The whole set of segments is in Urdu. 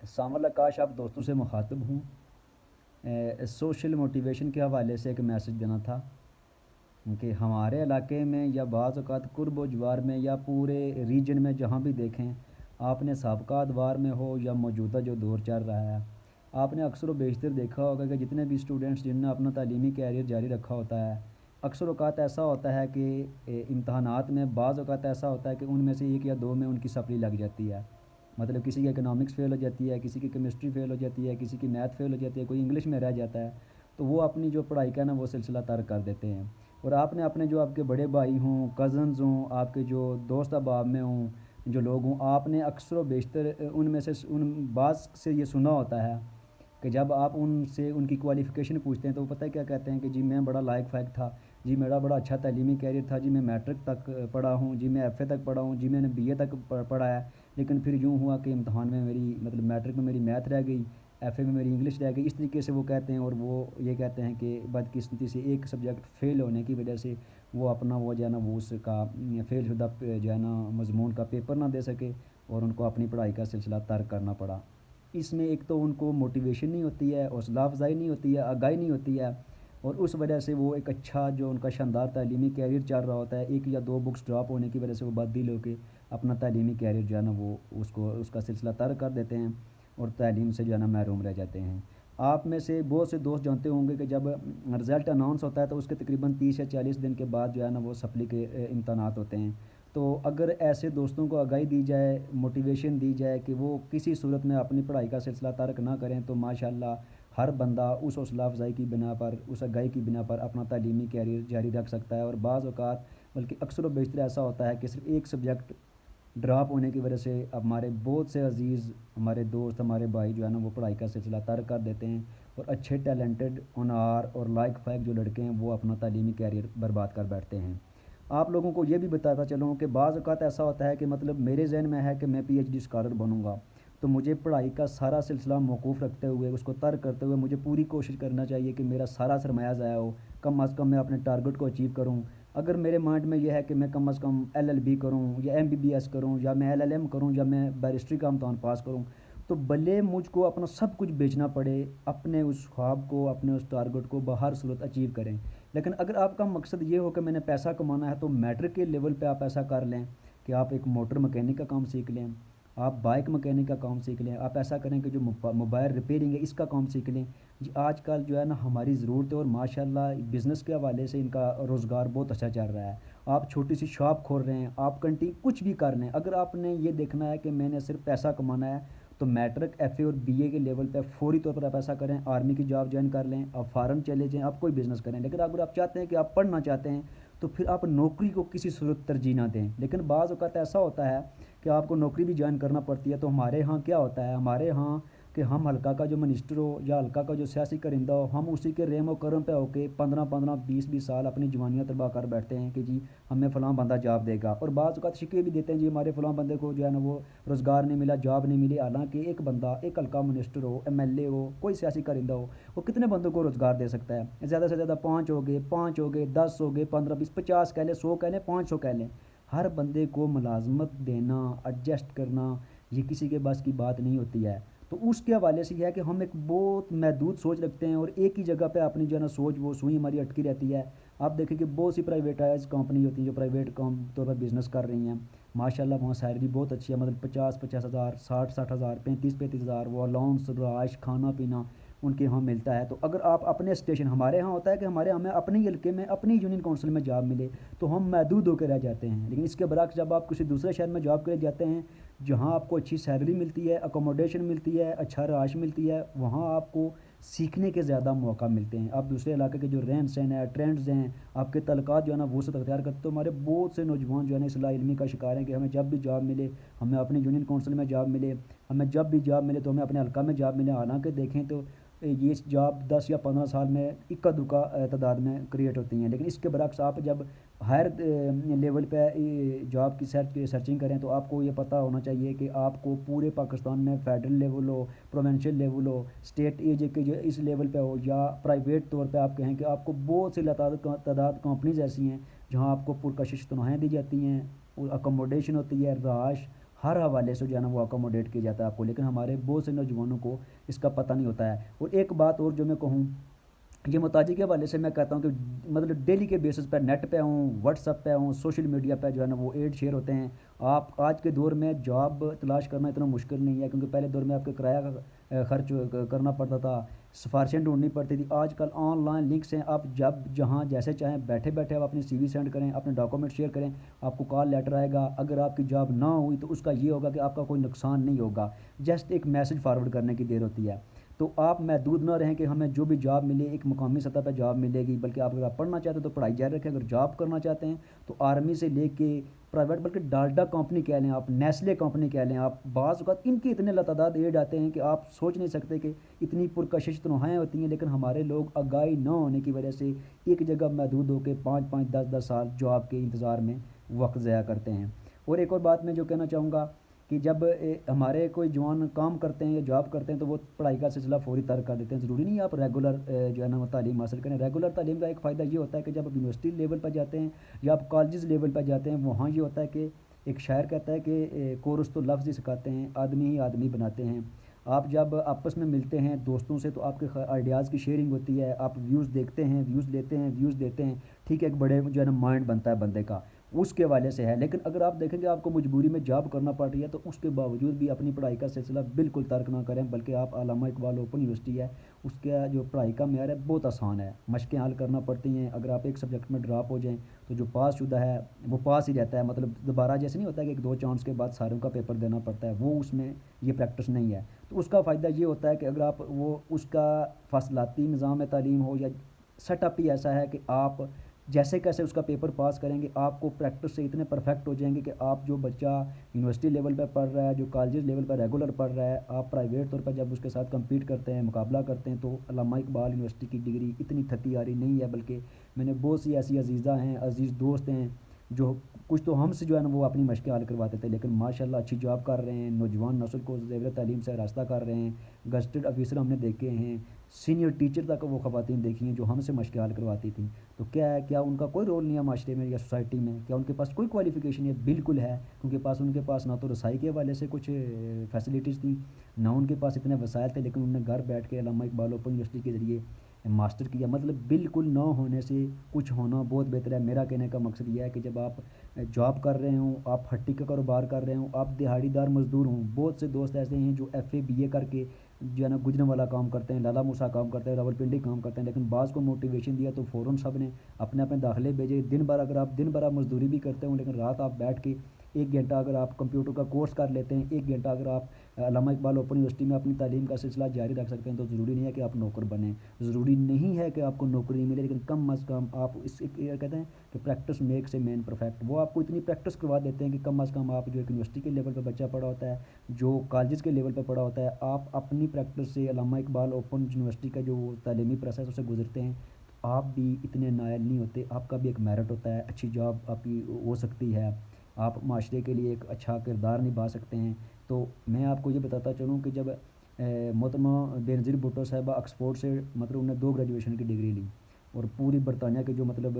السلام علیکم، کاش آپ دوستوں سے مخاطب ہوں۔ سوشل موٹیویشن کے حوالے سے ایک میسج دینا تھا کہ ہمارے علاقے میں یا بعض اوقات قرب و جوار میں یا پورے ریجن میں جہاں بھی دیکھیں، آپ نے سابقہ ادوار میں ہو یا موجودہ جو دور چل رہا ہے، آپ نے اکثر و بیشتر دیکھا ہوگا کہ جتنے بھی اسٹوڈنٹس جن نے اپنا تعلیمی کیریئر جاری رکھا ہوتا ہے، اکثر اوقات ایسا ہوتا ہے کہ امتحانات میں بعض اوقات ایسا ہوتا ہے کہ ان میں سے ایک یا دو میں ان کی سپلی لگ جاتی ہے۔ مطلب کسی کی اکنامکس فیل ہو جاتی ہے، کسی کی کیمسٹری فیل ہو جاتی ہے، کسی کی میتھ فیل ہو جاتی ہے، کوئی انگلش میں رہ جاتا ہے، تو وہ اپنی جو پڑھائی کا نا وہ سلسلہ ترک کر دیتے ہیں۔ اور آپ نے اپنے جو آپ کے بڑے بھائی ہوں، کزنز ہوں، آپ کے جو دوست احباب میں ہوں، جو لوگ ہوں، آپ نے اکثر و بیشتر ان میں سے ان بعض سے یہ سنا ہوتا ہے کہ جب آپ ان سے ان کی کوالیفیکیشن پوچھتے ہیں تو وہ پتہ ہے کیا کہتے ہیں کہ جی میں بڑا لائق فائق تھا، جی میرا بڑا اچھا تعلیمی کیریئر تھا، جی میں میٹرک تک پڑھا ہوں، جی میں ایف اے تک پڑھا ہوں، جی میں نے بی اے تک پڑھا ہے، لیکن پھر یوں ہوا کہ امتحان میں میری مطلب میٹرک میں میری میتھ رہ گئی، ایف اے میں میری انگلش رہ گئی، اس طریقے سے وہ کہتے ہیں، اور وہ یہ کہتے ہیں کہ بدقسمتی سے ایک سبجیکٹ فیل ہونے کی وجہ سے وہ اپنا وہ جو ہے نا وہ اس کا فیل شدہ جو ہے نا مضمون کا پیپر نہ دے سکے، اور ان کو اپنی پڑھائی کا سلسلہ ترک کرنا پڑا۔ اس میں ایک تو ان کو موٹیویشن نہیں ہوتی ہے، حوصلہ افزائی نہیں ہوتی ہے، آگاہی نہیں ہوتی ہے، اور اس وجہ سے وہ ایک اچھا جو ان کا شاندار تعلیمی کیریئر چل رہا ہوتا ہے، ایک یا دو بکس ڈراپ ہونے کی وجہ سے وہ بد دل ہو کے اپنا تعلیمی کیریئر جو ہے نا وہ اس کا سلسلہ ترک کر دیتے ہیں اور تعلیم سے جو ہے نا محروم رہ جاتے ہیں۔ آپ میں سے بہت سے دوست جانتے ہوں گے کہ جب رزلٹ اناؤنس ہوتا ہے تو اس کے تقریباً 30 یا 40 دن کے بعد جو ہے نا وہ سپلی کے امتحانات ہوتے ہیں۔ تو اگر ایسے دوستوں کو آگاہی دی جائے، موٹیویشن دی جائے کہ وہ کسی صورت میں اپنی پڑھائی کا سلسلہ ترک نہ کریں، تو ماشاءاللہ ہر بندہ اس حوصلہ افزائی کی بنا پر، اس آگاہی کی بنا پر اپنا تعلیمی کیریئر جاری رکھ سکتا ہے۔ اور بعض اوقات بلکہ اکثر و بیشتر ایسا ہوتا ہے کہ صرف ایک سبجیکٹ ڈراپ ہونے کی وجہ سے اب ہمارے بہت سے عزیز، ہمارے دوست، ہمارے بھائی جو ہے نا وہ پڑھائی کا سلسلہ ترک کر دیتے ہیں، اور اچھے ٹیلنٹڈ ہونہار اور لائق فائق جو لڑکے ہیں وہ اپنا تعلیمی کیریئر برباد کر بیٹھتے ہیں۔ آپ لوگوں کو یہ بھی بتاتا چلوں کہ بعض اوقات ایسا ہوتا ہے کہ مطلب میرے ذہن میں ہے کہ میں پی ایچ ڈی اسکالر بنوں گا، تو مجھے پڑھائی کا سارا سلسلہ موقوف رکھتے ہوئے، اس کو ترک کرتے ہوئے مجھے پوری کوشش کرنا چاہیے کہ میرا سارا سرمایہ ضائع ہو، کم از کم میں اپنے ٹارگٹ کو اچیو کروں۔ اگر میرے مائنڈ میں یہ ہے کہ میں کم از کم ایل ایل بی کروں یا ایم بی بی ایس کروں یا میں ایل ایل ایم کروں یا میں بیرسٹری کا امتحان پاس کروں، تو بھلے مجھ کو اپنا سب کچھ بیچنا پڑے، اپنے اس خواب کو، اپنے اس ٹارگٹ کو بہر صورت اچیو کریں۔ لیکن اگر آپ کا مقصد یہ ہو کہ میں نے پیسہ کمانا ہے، تو میٹرک کے لیول پہ آپ ایسا کر لیں کہ آپ ایک موٹر مکینک کا کام سیکھ لیں، آپ بائک مکینک کا کام سیکھ لیں، آپ ایسا کریں کہ جو موبائل ریپیئرنگ ہے اس کا کام سیکھ لیں۔ جی آج کل جو ہے نا ہماری ضرورت ہے، اور ماشاءاللہ بزنس کے حوالے سے ان کا روزگار بہت اچھا چل رہا ہے۔ آپ چھوٹی سی شاپ کھول رہے ہیں، آپ کنٹین کچھ بھی کر لیں، اگر آپ نے یہ دیکھنا ہے کہ میں نے صرف پیسہ کمانا ہے، تو میٹرک، ایف اے اور بی اے کے لیول پہ فوری طور پر آپ ایسا کریں، آرمی کی جاب جوائن کر لیں، آپ فارن چلے جائیں، آپ کوئی بزنس کریں۔ لیکن اگر آپ چاہتے ہیں کہ آپ پڑھنا چاہتے ہیں، تو پھر آپ نوکری کو کسی صورت ترجیح نہ دیں۔ لیکن بعض اوقات ایسا ہوتا ہے کہ آپ کو نوکری بھی جوائن کرنا پڑتی ہے، تو ہمارے ہاں کیا ہوتا ہے، ہمارے ہاں کہ ہم حلقہ کا جو منسٹر ہو یا حلقہ کا جو سیاسی کرندہ ہو، ہم اسی کے رحم و کرم پہ ہو کے 15 15 20 20 سال اپنی جوانیاں تباہ کر بیٹھتے ہیں کہ جی ہمیں فلاں بندہ جاب دے گا، اور بعض اوقات شکوے بھی دیتے ہیں جی ہمارے فلاں بندے کو جو ہے نا وہ روزگار نہیں ملا، جاب نہیں ملی، حالانکہ ایک بندہ، ایک حلقہ منسٹر ہو، ایم ایل اے ہو، کوئی سیاسی کرندہ ہو، وہ کتنے بندوں کو روزگار دے سکتا ہے؟ زیادہ سے زیادہ 5 ہو گئے 10 ہو گئے 15 20 50 کہہ لیں، 100 کہہ لیں، 500 کہہ لیں، ہر بندے کو ملازمت دینا، ایڈجسٹ کرنا، یہ کسی کے بس کی بات نہیں ہوتی ہے۔ تو اس کے حوالے سے یہ ہے کہ ہم ایک بہت محدود سوچ رکھتے ہیں، اور ایک ہی جگہ پہ اپنی جو ہے نا سوچ وہ سوئی ہماری اٹکی رہتی ہے۔ آپ دیکھیں کہ بہت سی پرائیویٹائز کمپنی ہوتی ہیں جو پرائیویٹ کام طور پر بزنس کر رہی ہیں، ماشاءاللہ وہاں سیلری بہت اچھی ہے، مطلب 50 50 ہزار، 60 60 ہزار، 35 35 ہزار، وہ الاؤنس، رہائش، کھانا پینا ان کے یہاں ملتا ہے۔ تو اگر آپ اپنے اسٹیشن، ہمارے ہاں ہوتا ہے کہ ہمارے ہمیں اپنی حلقے میں اپنی یونین کونسل میں جاب ملے تو ہم محدود ہو کے رہ جاتے ہیں، لیکن اس کے برعکس جب آپ کسی دوسرے شہر میں جاب کے لیے جاتے ہیں جہاں آپ کو اچھی سیلری ملتی ہے، اکوموڈیشن ملتی ہے، اچھا رہائش ملتی ہے، وہاں آپ کو سیکھنے کے زیادہ موقع ملتے ہیں، آپ دوسرے علاقے کے جو رہن سہن ہے، ٹرینڈز ہیں، آپ کے تعلقات جو ہے نا وسعت اختیار کرتے، تو ہمارے بہت سے نوجوان جو ہے نا اصلاح علمی کا شکار ہیں کہ ہمیں جب بھی جاب ملے، ہمیں اپنی یونین کونسل میں جاب ملے، ہمیں جب بھی جاب ملے تو ہمیں اپنے حلقہ میں جاب ملے، حالانکہ دیکھیں تو یہ جاب 10 یا 15 سال میں اکا دکا تعداد میں کریٹ ہوتی ہیں، لیکن اس کے برعکس آپ جب ہائر لیول پہ جاب کی سرچنگ کریں تو آپ کو یہ پتہ ہونا چاہیے کہ آپ کو پورے پاکستان میں فیڈرل لیول ہو، پروونشل لیول ہو، اسٹیٹ ایج کے جو اس لیول پہ ہو، یا پرائیویٹ طور پہ آپ کہیں کہ آپ کو بہت سی تعداد کمپنیز ایسی ہیں جہاں آپ کو پرکشش تنخواہیں دی جاتی ہیں، اور اکوموڈیشن ہوتی ہے، رہائش، ہر حوالے سے جو ہے نا وہ اکوموڈیٹ کیا جاتا ہے آپ کو، لیکن ہمارے بہت سے نوجوانوں کو اس کا پتہ نہیں ہوتا ہے۔ اور ایک بات اور جو میں کہوں، یہ محتاجی کے حوالے سے میں کہتا ہوں کہ مطلب ڈیلی کے بیسس پر نیٹ پہ ہوں، واٹس ایپ پہ ہوں، سوشل میڈیا پہ جو ہے نا وہ ایڈ شیئر ہوتے ہیں۔ آپ آج کے دور میں جاب تلاش کرنا اتنا مشکل نہیں ہے، کیونکہ پہلے دور میں آپ کے کرایہ کا خرچ کرنا پڑتا تھا، سفارشیں ڈھونڈنی پڑتی تھی۔ آج کل آن لائن لنکس ہیں، آپ جب جہاں جیسے چاہیں بیٹھے بیٹھے آپ اپنی سی وی سینڈ کریں، اپنے ڈاکومنٹ شیئر کریں، آپ کو کال لیٹر آئے گا۔ اگر آپ کی جاب نہ ہوئی تو اس کا یہ ہوگا کہ آپ کا کوئی نقصان نہیں ہوگا، جسٹ ایک میسج فارورڈ کرنے کی دیر ہوتی ہے۔ تو آپ محدود نہ رہیں کہ ہمیں جو بھی جاب ملے ایک مقامی سطح پہ جاب ملے گی، بلکہ آپ اگر آپ پڑھنا چاہتے ہیں تو پڑھائی جاری رکھیں، اگر جاب کرنا چاہتے ہیں تو آرمی سے لے کے پرائیویٹ، بلکہ ڈالڈا کمپنی کہہ لیں آپ، نیسلے کمپنی کہہ لیں آپ، بعض اوقات ان کے اتنے لاتعداد ایڈ آتے ہیں کہ آپ سوچ نہیں سکتے کہ اتنی پرکشش تنخواہیں ہوتی ہیں، لیکن ہمارے لوگ آگاہی نہ ہونے کی وجہ سے ایک جگہ محدود ہو کے 5 5 10 10 سال جاب کے انتظار میں وقت ضائع کرتے ہیں۔ اور ایک اور بات میں جو کہنا چاہوں گا کہ جب ہمارے کوئی جوان کام کرتے ہیں یا جاب کرتے ہیں تو وہ پڑھائی کا سلسلہ فوری ترک کر دیتے ہیں۔ ضروری نہیں ہے آپ ریگولر جو ہے نا وہ تعلیم حاصل کریں۔ ریگولر تعلیم کا ایک فائدہ یہ ہوتا ہے کہ جب آپ یونیورسٹی لیول پہ جاتے ہیں یا آپ کالجز لیول پہ جاتے ہیں، وہاں یہ ہوتا ہے کہ ایک شاعر کہتا ہے کہ کورس تو لفظ ہی سکھاتے ہیں، آدمی ہی آدمی بناتے ہیں۔ آپ جب آپس میں ملتے ہیں دوستوں سے تو آپ کے آئیڈیاز کی شیئرنگ ہوتی ہے، آپ ویوز دیکھتے ہیں، ویوز لیتے ہیں، ویوز دیتے ہیں، ٹھیک ہے، ایک بڑے جو ہے نا مائنڈ بنتا ہے بندے کا، اس کے حوالے سے ہے۔ لیکن اگر آپ دیکھیں کہ آپ کو مجبوری میں جاب کرنا پڑ رہی ہے تو اس کے باوجود بھی اپنی پڑھائی کا سلسلہ بالکل ترک نہ کریں، بلکہ آپ علامہ اقبال اوپن یونیورسٹی ہے، اس کا جو پڑھائی کا معیار ہے بہت آسان ہے، مشقیں حل کرنا پڑتی ہیں۔ اگر آپ ایک سبجیکٹ میں ڈراپ ہو جائیں تو جو پاس شدہ ہے وہ پاس ہی رہتا ہے، مطلب دوبارہ جیسے نہیں ہوتا ہے کہ ایک دو چانس کے بعد ساروں کا پیپر دینا پڑتا ہے، وہ اس میں یہ پریکٹس نہیں ہے۔ تو اس کا فائدہ یہ ہوتا ہے کہ اگر آپ وہ اس کا فاصلاتی نظام تعلیم ہو یا سیٹ اپ ہی ایسا ہے کہ آپ جیسے کیسے اس کا پیپر پاس کریں گے، آپ کو پریکٹس سے اتنے پرفیکٹ ہو جائیں گے کہ آپ جو بچہ یونیورسٹی لیول پہ پڑھ رہا ہے، جو کالجز لیول پہ ریگولر پڑھ رہا ہے، آپ پرائیویٹ طور پر جب اس کے ساتھ کمپیٹ کرتے ہیں، مقابلہ کرتے ہیں، تو علامہ اقبال یونیورسٹی کی ڈگری اتنی تھکی آ رہی نہیں ہے، بلکہ میں نے بہت سی ایسی عزیزہ ہیں، عزیز دوست ہیں جو کچھ تو ہم سے جو ہے نا وہ اپنی مشقیں حل کرواتے تھے، لیکن ماشاء اللہ اچھی جاب کر رہے ہیں، نوجوان نسل کو زیور تعلیم سے راستہ کر رہے ہیں۔ گزٹڈ آفیسر ہم نے دیکھے ہیں، سینئر ٹیچر تک وہ خواتین دیکھی ہیں جو ہم سے مشقیں حل کرواتی تھیں۔ تو کیا ہے، کیا ان کا کوئی رول نہیں ہے معاشرے میں یا سوسائٹی میں؟ کیا ان کے پاس کوئی کوالیفیکیشن ہے؟ بالکل ہے، کیونکہ ان کے پاس نہ تو رسائی کے حوالے سے کچھ فیسلٹیز تھیں، نہ ان کے پاس اتنے وسائل تھے، لیکن انہوں نے گھر بیٹھ کے علامہ اقبال اوپن یونیورسٹی کے ذریعے ماسٹر کیا۔ مطلب بالکل نہ ہونے سے کچھ ہونا بہت بہتر ہے۔ میرا کہنے کا مقصد یہ ہے کہ جب آپ جاب کر رہے ہوں، آپ ہٹی کا کاروبار کر رہے ہوں، آپ دہاڑی دار مزدور ہوں، بہت سے دوست ایسے ہیں جو ایف اے بی اے کر کے جو ہے نا گجرانوالہ کام کرتے ہیں، لالا موسیٰ کام کرتے ہیں، راولپنڈی کام کرتے ہیں، لیکن بعض کو موٹیویشن دیا تو فوراً سب نے اپنے اپنے داخلے بھیجے۔ دن بھر اگر آپ دن بھر آپ مزدوری بھی کرتے ہوں، لیکن رات آپ بیٹھ کے 1 گھنٹہ اگر آپ کمپیوٹر کا کورس کر لیتے ہیں، 1 گھنٹہ اگر آپ علامہ اقبال اوپن یونیورسٹی میں اپنی تعلیم کا سلسلہ جاری رکھ سکتے ہیں، تو ضروری نہیں ہے کہ آپ نوکر بنیں، ضروری نہیں ہے کہ آپ کو نوکری ملے، لیکن کم از کم آپ اس کہتے ہیں کہ practice makes a man perfect, وہ آپ کو اتنی پریکٹس کروا دیتے ہیں کہ کم از کم آپ جو ایک یونیورسٹی کے لیول پہ بچہ پڑھا ہوتا ہے، جو کالجز کے لیول پہ پڑھا ہوتا ہے، آپ اپنی پریکٹس سے علامہ اقبال اوپن یونیورسٹی کا جو تعلیمی پروسیس اسے گزرتے ہیں، تو آپ بھی اتنے نائل نہیں ہوتے، آپ کا بھی ایک میرٹ ہوتا ہے، اچھی جاب آپ کی ہو سکتی ہے، آپ معاشرے کے لیے ایک اچھا کردار نبھا سکتے ہیں۔ تو میں آپ کو یہ بتاتا چلوں کہ جب محترمہ بینظیر بھٹو صاحبہ آکسفورڈ سے مطلب انہوں نے 2 گریجویشن کی ڈگری لی، اور پوری برطانیہ کے جو مطلب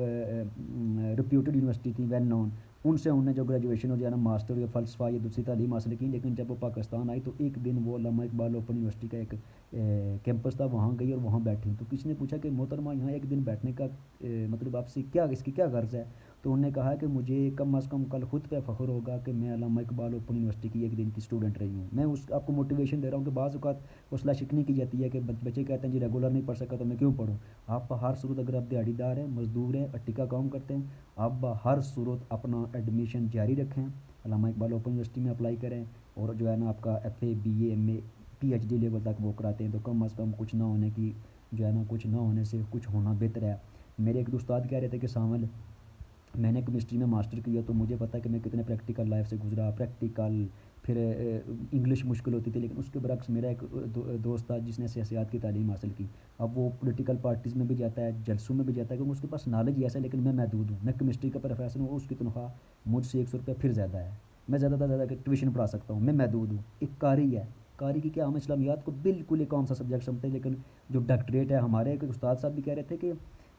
ریپیوٹڈ یونیورسٹی تھیں ویل نون، ان سے انہوں نے جو گریجویشن ہو جو ہے نا ماسٹر یا فلسفہ یا دوسری تعلیم حاصل کی، لیکن جب وہ پاکستان آئی تو ایک دن وہ علامہ اقبال اوپن یونیورسٹی کا ایک کیمپس تھا، وہاں گئی اور وہاں بیٹھی، تو کسی نے پوچھا کہ محترمہ یہاں ایک دن بیٹھنے کا مطلب آپ سے کیا، اس کی کیا غرض ہے؟ تو انہوں نے کہا کہ مجھے کم از کم کل خود پہ فخر ہوگا کہ میں علامہ اقبال اوپن یونیورسٹی کی ایک دن کی اسٹوڈنٹ رہی ہوں۔ میں اس آپ کو موٹیویشن دے رہا ہوں کہ بعض اوقات حوصلہ شکنی کی جاتی ہے کہ بچے کہتے ہیں جی ریگولر نہیں پڑھ سکا تو میں کیوں پڑھوں؟ آپ ہر صورت اگر آپ دیہڑی دار ہیں، مزدور ہیں، اٹی کا کام کرتے ہیں، آپ ہر صورت اپنا ایڈمیشن جاری رکھیں، علامہ اقبال اوپن یونیورسٹی میں اپلائی کریں، اور جو ہے نا آپ کا F A B A M A P H D level تک وہ کراتے ہیں، تو کم از کم کچھ نہ ہونے کی جو ہے نا کچھ نہ ہونے سے کچھ ہونا بہتر ہے۔ میرے ایک استاد کہہ رہے تھے کہ سامل میں نے کیمسٹری میں ماسٹر کیا تو مجھے پتہ ہے کہ میں کتنے پریکٹیکل لائف سے گزرا، پریکٹیکل پھر انگلش مشکل ہوتی تھی، لیکن اس کے برعکس میرا ایک دوست تھا جس نے سیاست کی تعلیم حاصل کی، اب وہ پولیٹیکل پارٹیز میں بھی جاتا ہے، جلسوں میں بھی جاتا ہے، کیونکہ اس کے پاس نالج ہی ایسا ہے، لیکن میں محدود ہوں، میں کیمسٹری کا پروفیسر ہوں، اس کی تنخواہ مجھ سے 100 روپیہ پھر زیادہ ہے، میں زیادہ سے زیادہ ٹیوشن پڑھا سکتا ہوں، میں محدود ہوں۔ ایک قاری ہے، قاری کی کیا، ہم اسلامیات کو بالکل ایک عام سا سبجیکٹ سمجھتے ہیں، لیکن جو ڈاکٹریٹ ہے، ہمارے ایک استاد صاحب بھی کہہ رہے تھے کہ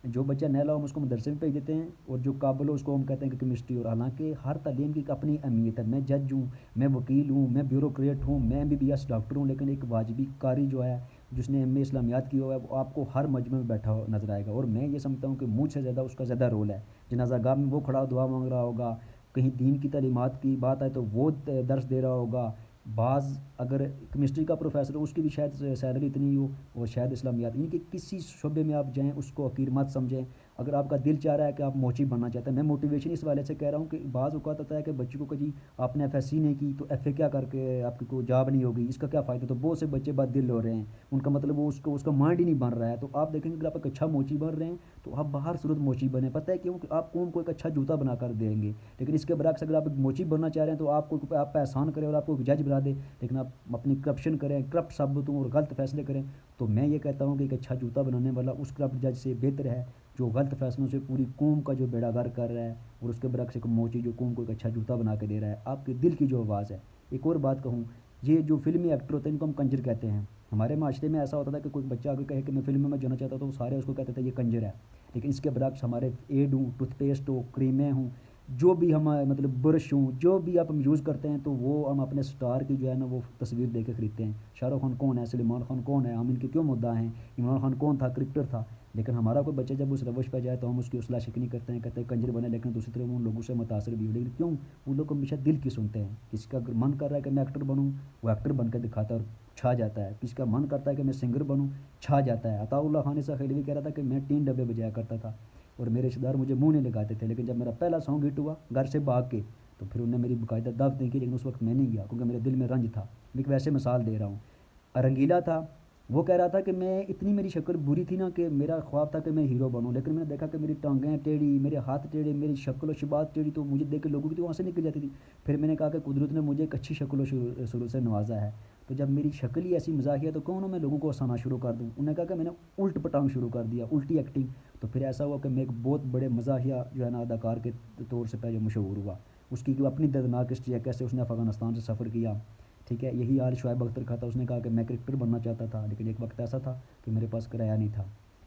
جو بچہ نیلا ہو ہم اس کو مدرسے میں بھیج دیتے ہیں، اور جو قابل ہو اس کو ہم کہتے ہیں کہ کیمسٹری، اور حالانکہ ہر تعلیم کی ایک اپنی اہمیت ہے۔ میں جج ہوں، میں وکیل ہوں، میں بیوروکریٹ ہوں، میں MBBS ڈاکٹر ہوں، لیکن ایک واجبی قاری جو ہے جس نے MA اسلامیات کی ہوا ہے وہ آپ کو ہر مجمع میں بیٹھا ہوا نظر آئے گا، اور میں یہ سمجھتا ہوں کہ مجھ سے زیادہ اس کا زیادہ رول ہے۔ جنازہ گاہ میں وہ کھڑا دعا مانگ رہا ہوگا، کہیں دین کی تعلیمات کی بات آئے تو وہ درس دے رہا ہوگا، بعض اگر کیمسٹری کا پروفیسر ہو اس کی بھی شاید سیلری اتنی ہو، اور شاید اسلامیات، یعنی کہ کسی شعبے میں آپ جائیں اس کو حقیر مت سمجھیں۔ اگر آپ کا دل چاہ رہا ہے کہ آپ موچی بننا چاہتے ہیں، میں موٹیویشن اس والے سے کہہ رہا ہوں کہ بعض اوقات ہوتا ہے کہ بچوں کو کہ جی آپ نے FSC نہیں کی تو FA کیا کر کے آپ کی کوئی جاب نہیں ہوگی، اس کا کیا فائدہ، تو بہت سے بچے بد دل ہو رہے ہیں، ان کا مطلب وہ اس کا مائنڈ ہی نہیں بن رہا ہے۔ تو آپ دیکھیں گے اگر آپ ایک اچھا موچی بن رہے ہیں تو آپ باہر صورت موچی بنے، پتہ ہے کیوں کہ آپ قوم کو ایک اچھا جوتا بنا کر دیں گے۔ لیکن اس کے برعکس اگر آپ ایک موچی بننا چاہ رہے ہیں تو آپ پہ احسان کریں اور آپ کو ایک جج بنا دے، لیکن آپ اپنی کرپشن کریں، کرپٹ ثابت ہوں اور غلط فیصلے کریں، تو میں یہ کہتا ہوں کہ ایک اچھا جوتا بنانے والا اس کرپٹ جج سے بہتر ہے جو غلط فیصلوں سے پوری قوم کا جو بیڑا غر کر رہا ہے، اور اس کے برعکس ایک موچی جو قوم کو ایک اچھا جوتا بنا کے دے رہا ہے، آپ کے دل کی جو آواز ہے۔ ایک اور بات کہوں، یہ جو فلمی ایکٹر ہوتے ہیں ان کو ہم کنجر کہتے ہیں۔ ہمارے معاشرے میں ایسا ہوتا تھا کہ کوئی بچہ اگر کہے کہ میں فلم میں جانا چاہتا ہوں تو سارے اس کو کہتے تھے یہ کنجر ہے، لیکن اس کے برعکس ہمارے ایڈ ہوں، ٹوتھ پیسٹ ہو، کریمیں ہوں، جو بھی ہم مطلب برش ہوں، جو بھی آپ ہم یوز کرتے ہیں تو وہ ہم اپنے سٹار کی جو ہے نا وہ تصویر دے کے خریدتے ہیں۔ شاہ رخ خان کون ہے، سلمان خان کون ہے، ہم ان کے کیوں مدعا ہیں، عمران خان کون تھا، کرکٹر تھا، لیکن ہمارا کوئی بچہ جب اس روش پہ جائے تو ہم اس کی اصلاح شکنی کرتے ہیں، کہتے ہیں کنجر بنے، لیکن دوسری طرف ان لوگوں سے متاثر بھی ہو، لیکن کیوں؟ وہ لوگ ہمیشہ دل کی سنتے ہیں۔ کسی کا اگر من کر رہا ہے کہ میں ایکٹر بنوں، وہ ایکٹر بن کے دکھاتا ہے اور چھا جاتا ہے، کسی کا من کرتا ہے کہ میں سنگر بنوں، چھا جاتا ہے۔ عطاء اللہ خان خیلوی کہہ رہا تھا کہ میں 3 ڈبے بجایا کرتا تھا اور میرے رشتہ دار مجھے منہ نہیں لگاتے تھے، لیکن جب میرا پہلا سانگ ہٹ ہوا گھر سے بھاگ کے تو پھر انہوں نے میری باقاعدہ دعوت نہیں کی، لیکن اس وقت میں نہیں گیا کیونکہ میرے دل میں رنج تھا۔ میں ایک ویسے مثال دے رہا ہوں۔ رنگیلا تھا، وہ کہہ رہا تھا کہ میں اتنی میری شکل بری تھی نا کہ میرا خواب تھا کہ میں ہیرو بنوں، لیکن میں نے دیکھا کہ میری ٹانگیں ٹیڑھی، میرے ہاتھ ٹیڑھے، میری شکل و شبات ٹیڑھی، تو مجھے دیکھ کے لوگوں کی تو وہاں سے نکل جاتی تھی۔ پھر میں نے کہا کہ قدرت نے مجھے ایک اچھی شکل و صورت سے نوازا ہے، تو جب میری شکل ہی ایسی مزاحیہ تو کون میں لوگوں کو ہنسانا شروع کر دوں۔ انہوں نے کہا کہ میں نے الٹ پٹانگ شروع کر دیا، الٹی ایکٹنگ، تو پھر ایسا ہوا کہ میں ایک بہت بڑے مزاحیہ جو ہے نا اداکار کے طور سے پہلے مشہور ہوا۔ اس کی اپنی دردناک ہسٹری ہے، کیسے اس نے افغانستان سے سفر کیا، ٹھیک ہے۔ یہی حال شعیب اختر کا تھا، اس نے کہا کہ میں کرکٹر بننا چاہتا تھا، لیکن ایک وقت ایسا تھا کہ میرے پاس کرایہ نہیں تھا،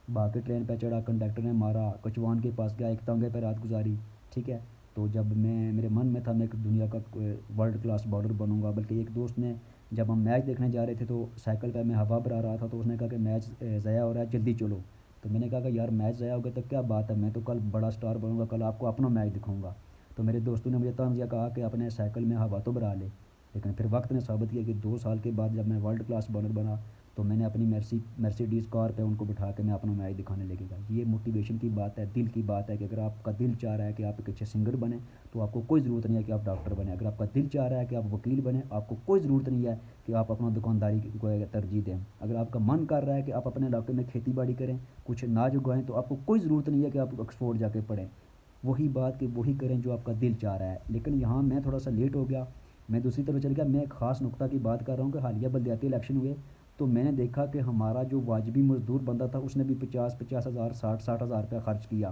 باقی ٹرین پہ چڑھا، کنڈکٹر نے مارا، کچوان کے پاس گیا، ایک تانگے پہ رات گزاری، ٹھیک ہے۔ تو جب میرے من میں تھا میں ایک دنیا کا ورلڈ کلاس بالر بنوں گا، بلکہ ایک دوست نے جب ہم میچ دیکھنے جا رہے تھے تو سائیکل پہ میں ہوا بھرا رہا تھا، تو اس نے کہا کہ میچ ضائع ہو رہا ہے جلدی چلو، تو میں نے کہا کہ یار میچ ضائع ہو گیا تو کیا بات ہے، میں تو کل بڑا سٹار بنوں گا، کل آپ کو اپنا میچ دکھاؤں گا۔ تو میرے دوستوں نے مجھے طنز کہا کہ اپنے سائیکل میں ہوا تو بھرا لے، لیکن پھر وقت نے ثابت کیا کہ 2 سال کے بعد جب میں ورلڈ کلاس بالر بنا تو میں نے اپنی مرسیڈیز کار پہ ان کو بٹھا کے میں اپنا میچ دکھانے لگے گا۔ یہ موٹیویشن کی بات ہے، دل کی بات ہے کہ اگر آپ کا دل چاہ رہا ہے کہ آپ ایک اچھے سنگر بنیں تو آپ کو کوئی ضرورت نہیں ہے کہ آپ ڈاکٹر بنیں، اگر آپ کا دل چاہ رہا ہے کہ آپ وکیل بنیں آپ کو کوئی ضرورت نہیں ہے کہ آپ اپنا دکانداری کو ترجیح دیں، اگر آپ کا من کر رہا ہے کہ آپ اپنے علاقے میں کھیتی باڑی کریں، کچھ ناج اگائیں، تو آپ کو کوئی ضرورت نہیں ہے کہ آپ آکسفورڈ جا کے پڑھیں، وہی بات کہ وہی کریں جو آپ کا دل چاہ رہا ہے۔ لیکن یہاں میں تھوڑا سا لیٹ ہو گیا، میں دوسری طرف چل گیا، میں ایک خاص نقطہ کی بات کر رہا ہوں کہ حالیہ بلدیاتی الیکشن ہوئے تو میں نے دیکھا کہ ہمارا جو واجبی مزدور بندہ تھا اس نے بھی 50,000 60,000 روپیہ خرچ کیا۔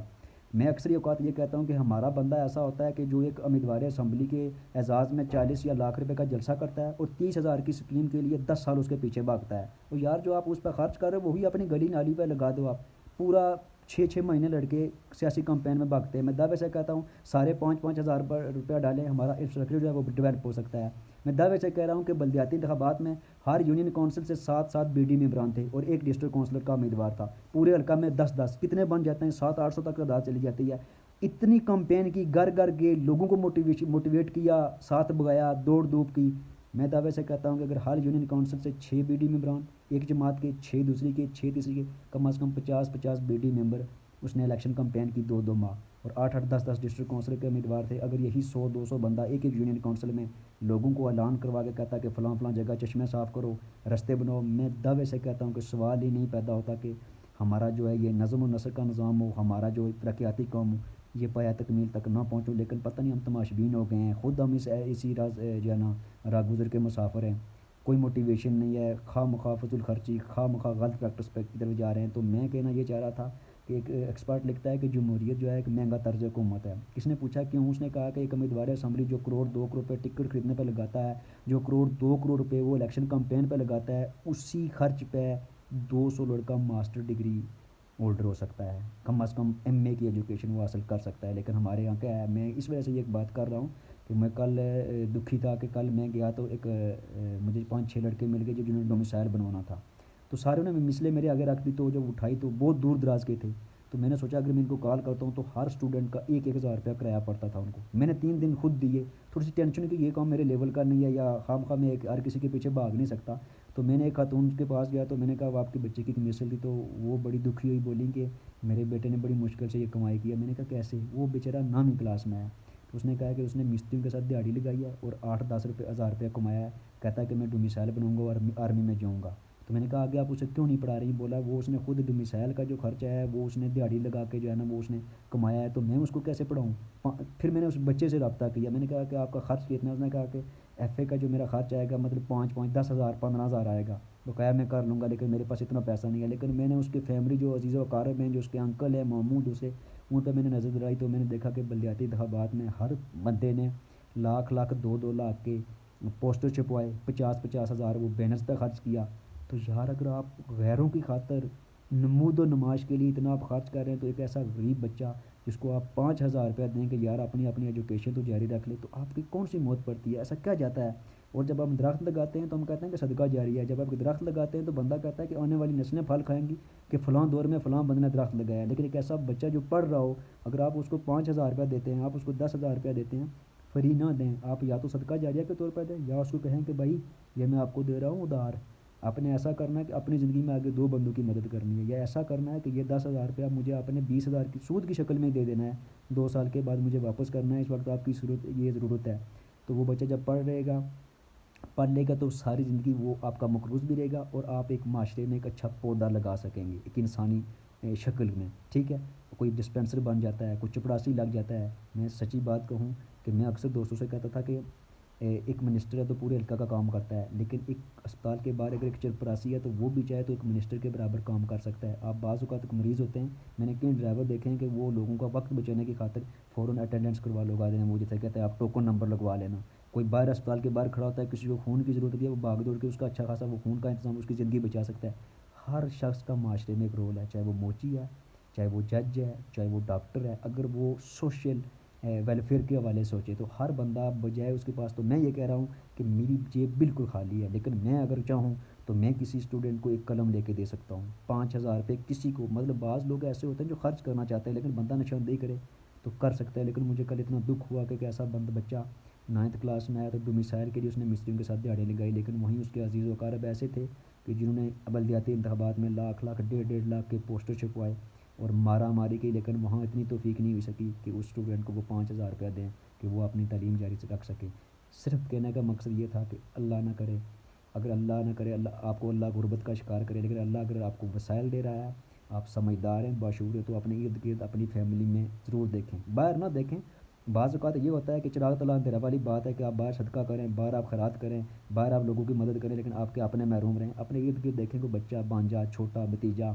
میں اکثر اوقات یہ کہتا ہوں کہ ہمارا بندہ ایسا ہوتا ہے کہ جو ایک امیدوار اسمبلی کے اعزاز میں 40 یا لاکھ روپے کا جلسہ کرتا ہے اور 30,000 کی اسکیم کے لیے 10 سال اس کے پیچھے بھاگتا ہے، اور یار جو آپ اس پہ خرچ کر رہے ہو وہی اپنی گلی نالی پہ لگا دو، آپ پورا 6 مہینے لڑکے سیاسی کمپین میں بھاگتے ہیں۔ میں دعوے سے کہتا ہوں سارے 5,000 روپیہ ڈالیں، ہمارا انفراسٹرکچر جو ہے وہ ڈیولپ ہو سکتا ہے۔ میں دعوے سے کہہ رہا ہوں کہ بلدیاتی انتخابات میں ہر یونین کونسل سے 7 BD ممبران تھے اور ایک ڈسٹرکٹ کونسلر کا امیدوار تھا، پورے حلقہ میں 10 کتنے بن جاتے ہیں، 700-800 تک تعداد چلی جاتی ہے۔ اتنی کمپین کی، گھر گھر گئے، لوگوں کو موٹیویٹ کیا، ساتھ بگایا، دوڑ دھوپ کی۔ میں دعوے سے کہتا ہوں کہ اگر ہر یونین کونسل سے 6 BD ممبران، ایک جماعت کے 6 دوسری کے 6 تیسری کے، کم از کم 50 BD ممبر، اس نے الیکشن کمپین کی 2 ماہ، اور 8 10 ڈسٹرکٹ کونسلر کے امیدوار تھے۔ اگر یہی 100 200 بندہ ایک یونین کونسل میں لوگوں کو اعلان کروا کے کہتا کہ فلاں فلاں جگہ چشمے صاف کرو، رستے بناؤ، میں دعوے سے کہتا ہوں کہ سوال ہی نہیں پیدا ہوتا کہ ہمارا جو ہے یہ نظم و نسق کا نظام ہو، ہمارا جو ترقیاتی کام ہو، یہ پایا تکمیل تک نہ پہنچو۔ لیکن پتہ نہیں ہم تماشبین ہو گئے ہیں، خود ہم اسی جو ہے نا راہ گزر کے مسافر ہیں، کوئی موٹیویشن نہیں ہے، خواہ مخواہ فضول خرچی، خواہ مخواہ غلط پریکٹس پہ کی طرف جا رہے ہیں۔ تو میں کہنا یہ چاہ رہا تھا کہ ایک ایکسپرٹ لکھتا ہے کہ جمہوریت جو ہے ایک مہنگا طرز حکومت ہے۔ کس نے پوچھا کیوں؟ اس نے کہا کہ ایک امیدوار اسمبلی جو 1 کروڑ 2 کروڑ روپے ٹکٹ خریدنے پہ لگاتا ہے، جو 1 کروڑ 2 کروڑ روپے وہ الیکشن کمپین پہ لگاتا ہے، اسی خرچ پہ 200 لڑکا ماسٹر ڈگری ہولڈر ہو سکتا ہے، کم از کم ایم اے کی ایجوکیشن وہ حاصل کر سکتا ہے۔ لیکن ہمارے یہاں کیا ہے، میں اس وجہ سے یہ ایک بات کر رہا ہوں کہ میں کل دکھی تھا کہ کل میں گیا تو ایک مجھے 5-6 لڑکے مل گئے جنہوں نے ڈومیسائل بنوانا تھا، تو سارے نے مسئلے میرے آگے رکھ دی، تو جب اٹھائی تو بہت دور دراز کے تھے، تو میں نے سوچا اگر میں ان کو کال کرتا ہوں تو ہر اسٹوڈنٹ کا 1,000 روپیہ کرایہ پڑتا تھا ان کو، میں نے 3 دن خود دیے، تھوڑی سی ٹینشن کہ یہ کام میرے لیول کا نہیں ہے یا خام خواہ میں ہر کسی کے پیچھے بھاگ نہیں سکتا، تو میں نے ایک خاتون کے پاس گیا تو میں نے کہا وہ آپ کے بچے کی ایک مثل تھی، تو وہ بڑی دکھی ہوئی، بولی کہ میرے بیٹے نے بڑی مشکل سے یہ کمائی کیا، میں نے کہا کیسے، وہ بیچارہ 9ویں کلاس میں ہے، تو اس نے کہا کہ اس نے مستریوں کے ساتھ دیہڑی لگائی ہے اور 8-10 ہزار روپیہ کمایا ہے، کہتا ہے کہ میں ڈومیسائل بناؤں گا اور آرمی میں جاؤں گا، تو میں نے کہا آگے آپ اسے کیوں نہیں پڑھا رہی، بولا وہ اس نے خود ڈومیسائل کا جو خرچہ ہے وہ اس نے دیہڑی لگا کے جو ہے نا وہ اس نے کمایا ہے، تو میں اس کو کیسے پڑھاؤں۔ پھر میں نے اس بچے سے رابطہ کیا، میں نے کہا کہ آپ کا خرچ کتنا ہے، اس نے کہا کہ ایف اے کا جو میرا خرچ آئے گا مطلب 5-5 10 ہزار 15 ہزار آئے گا، تو کہا میں کر لوں گا لیکن میرے پاس اتنا پیسہ نہیں ہے، لیکن میں نے اس کے فیملی جو عزیز و اقارب ہیں، جو اس کے انکل ہیں ماموں دوسرے، ان پہ میں نے نظر دلائی، تو میں نے دیکھا کہ بلدیاتی انتخابات میں ہر بندے نے لاکھ لاکھ 2-2 لاکھ کے پوسٹر چھپوائے، 50-50 ہزار وہ بینرز پہ خرچ کیا، تو یار اگر آپ غیروں کی خاطر نمود و نمائش کے لیے اتنا آپ خرچ کر رہے ہیں، تو ایک ایسا غریب بچہ جس کو آپ 5,000 روپیہ دیں کہ یار اپنی اپنی ایجوکیشن تو جاری رکھ لے، تو آپ کی کون سی موت پڑتی ہے، ایسا کیا جاتا ہے۔ اور جب ہم درخت لگاتے ہیں تو ہم کہتے ہیں کہ صدقہ جاری ہے، جب آپ درخت لگاتے ہیں تو بندہ کہتا ہے کہ آنے والی نسلیں پھل کھائیں گی کہ فلاں دور میں فلاں بندے نے درخت لگایا ہے، لیکن ایک ایسا بچہ جو پڑھ رہا ہو، اگر آپ اس کو 5,000 روپیہ دیتے ہیں، آپ اس کو 10,000 روپیہ دیتے ہیں، فری نہ دیں، آپ یا تو صدقہ جاریہ کے طور پر دیں یا اس کو کہیں کہ بھائی یہ میں آپ کو دے رہا ہوں ادھار، آپ نے ایسا کرنا ہے کہ اپنی زندگی میں آگے 2 بندوں کی مدد کرنی ہے، یا ایسا کرنا ہے کہ یہ 10,000 روپیہ مجھے آپ نے 20,000 کی سود کی شکل میں دے دینا ہے، 2 سال کے بعد مجھے واپس کرنا ہے، اس وقت آپ کی صورت یہ ضرورت ہے۔ تو وہ بچہ جب پڑھ لے گا تو ساری زندگی وہ آپ کا مقروض بھی رہے گا، اور آپ ایک معاشرے میں ایک اچھا پودا لگا سکیں گے ایک انسانی شکل میں، ٹھیک ہے۔ کوئی ڈسپینسر بن جاتا ہے، کوئی چپڑاسی لگ جاتا ہے، میں سچی بات کہوں کہ میں اکثر دوستوں سے کہتا تھا کہ ایک منسٹر ہے تو پورے حلقہ کا کام کرتا ہے، لیکن ایک اسپتال کے باہر اگر ایک چپڑاسی ہے تو وہ بھی چاہے تو ایک منسٹر کے برابر کام کر سکتا ہے۔ آپ بعض اوقات ایک مریض ہوتے ہیں، میں نے کئی ڈرائیور دیکھے ہیں کہ وہ لوگوں کا وقت بچانے کی خاطر فوراً اٹینڈنس کروا لگا دیں، وہ جیسے کہتے ہیں آپ ٹوکن نمبر لگوا لینا، کوئی باہر اسپتال کے باہر کھڑا ہوتا ہے، کسی کو خون کی ضرورت ہوتی ہے، وہ بھاگ دوڑ کے اس کا اچھا خاصا وہ خون کا انتظام اس کی زندگی بچا سکتا ہے۔ ہر شخص کا معاشرے میں ایک رول ہے، چاہے وہ موچی ہے، چاہے وہ جج ہے، چاہے وہ ڈاکٹر ہے، اگر وہ سوشل ویلفیئر کے حوالے سے سوچے تو ہر بندہ بجائے اس کے پاس، تو میں یہ کہہ رہا ہوں کہ میری جیب بالکل خالی ہے، لیکن میں اگر چاہوں تو میں کسی اسٹوڈنٹ کو ایک قلم لے کے دے سکتا ہوں، 5,000 روپے کسی کو، مطلب بعض لوگ ایسے ہوتے ہیں جو خرچ کرنا چاہتے ہیں لیکن بندہ نشاندہی کرے تو کر سکتا ہے، لیکن مجھے کل اتنا دکھ ہوا کہ ایک ایسا بچہ 9th کلاس میں آیا تو ڈومیسائل کے لیے اس نے مستریوں کے ساتھ دیہڑی لگائی، لیکن وہیں اس کے عزیز و اقارب ایسے تھے کہ جنہوں نے بلدیاتی انتخابات میں لاکھ لاکھ 1.5 لاکھ کے پوسٹر چھپوائے اور مارا ماری کی، لیکن وہاں اتنی توفیق نہیں ہوئی سکی کہ اس اسٹوڈنٹ کو وہ 5,000 روپیہ دیں کہ وہ اپنی تعلیم جاری سے رکھ سکے۔ صرف کہنے کا مقصد یہ تھا کہ اللہ نہ کرے، اگر اللہ نہ کرے اللہ آپ کو اللہ غربت کا شکار کرے، لیکن اللہ اگر آپ کو وسائل دے رہا ہے، آپ سمجھدار ہیں، باشعور ہیں، تو اپنے ارد گرد اپنی فیملی میں ضرور دیکھیں، باہر نہ دیکھیں۔ بعض اوقات یہ ہوتا ہے کہ چراغ تلا اندھیرا والی بات ہے کہ آپ باہر صدقہ کریں، باہر آپ خیرات کریں، باہر آپ لوگوں کی مدد کریں، لیکن آپ کے اپنے محروم رہیں، اپنے ارد گرد دیکھیں کوئی بچہ بانجا چھوٹا بھتیجا،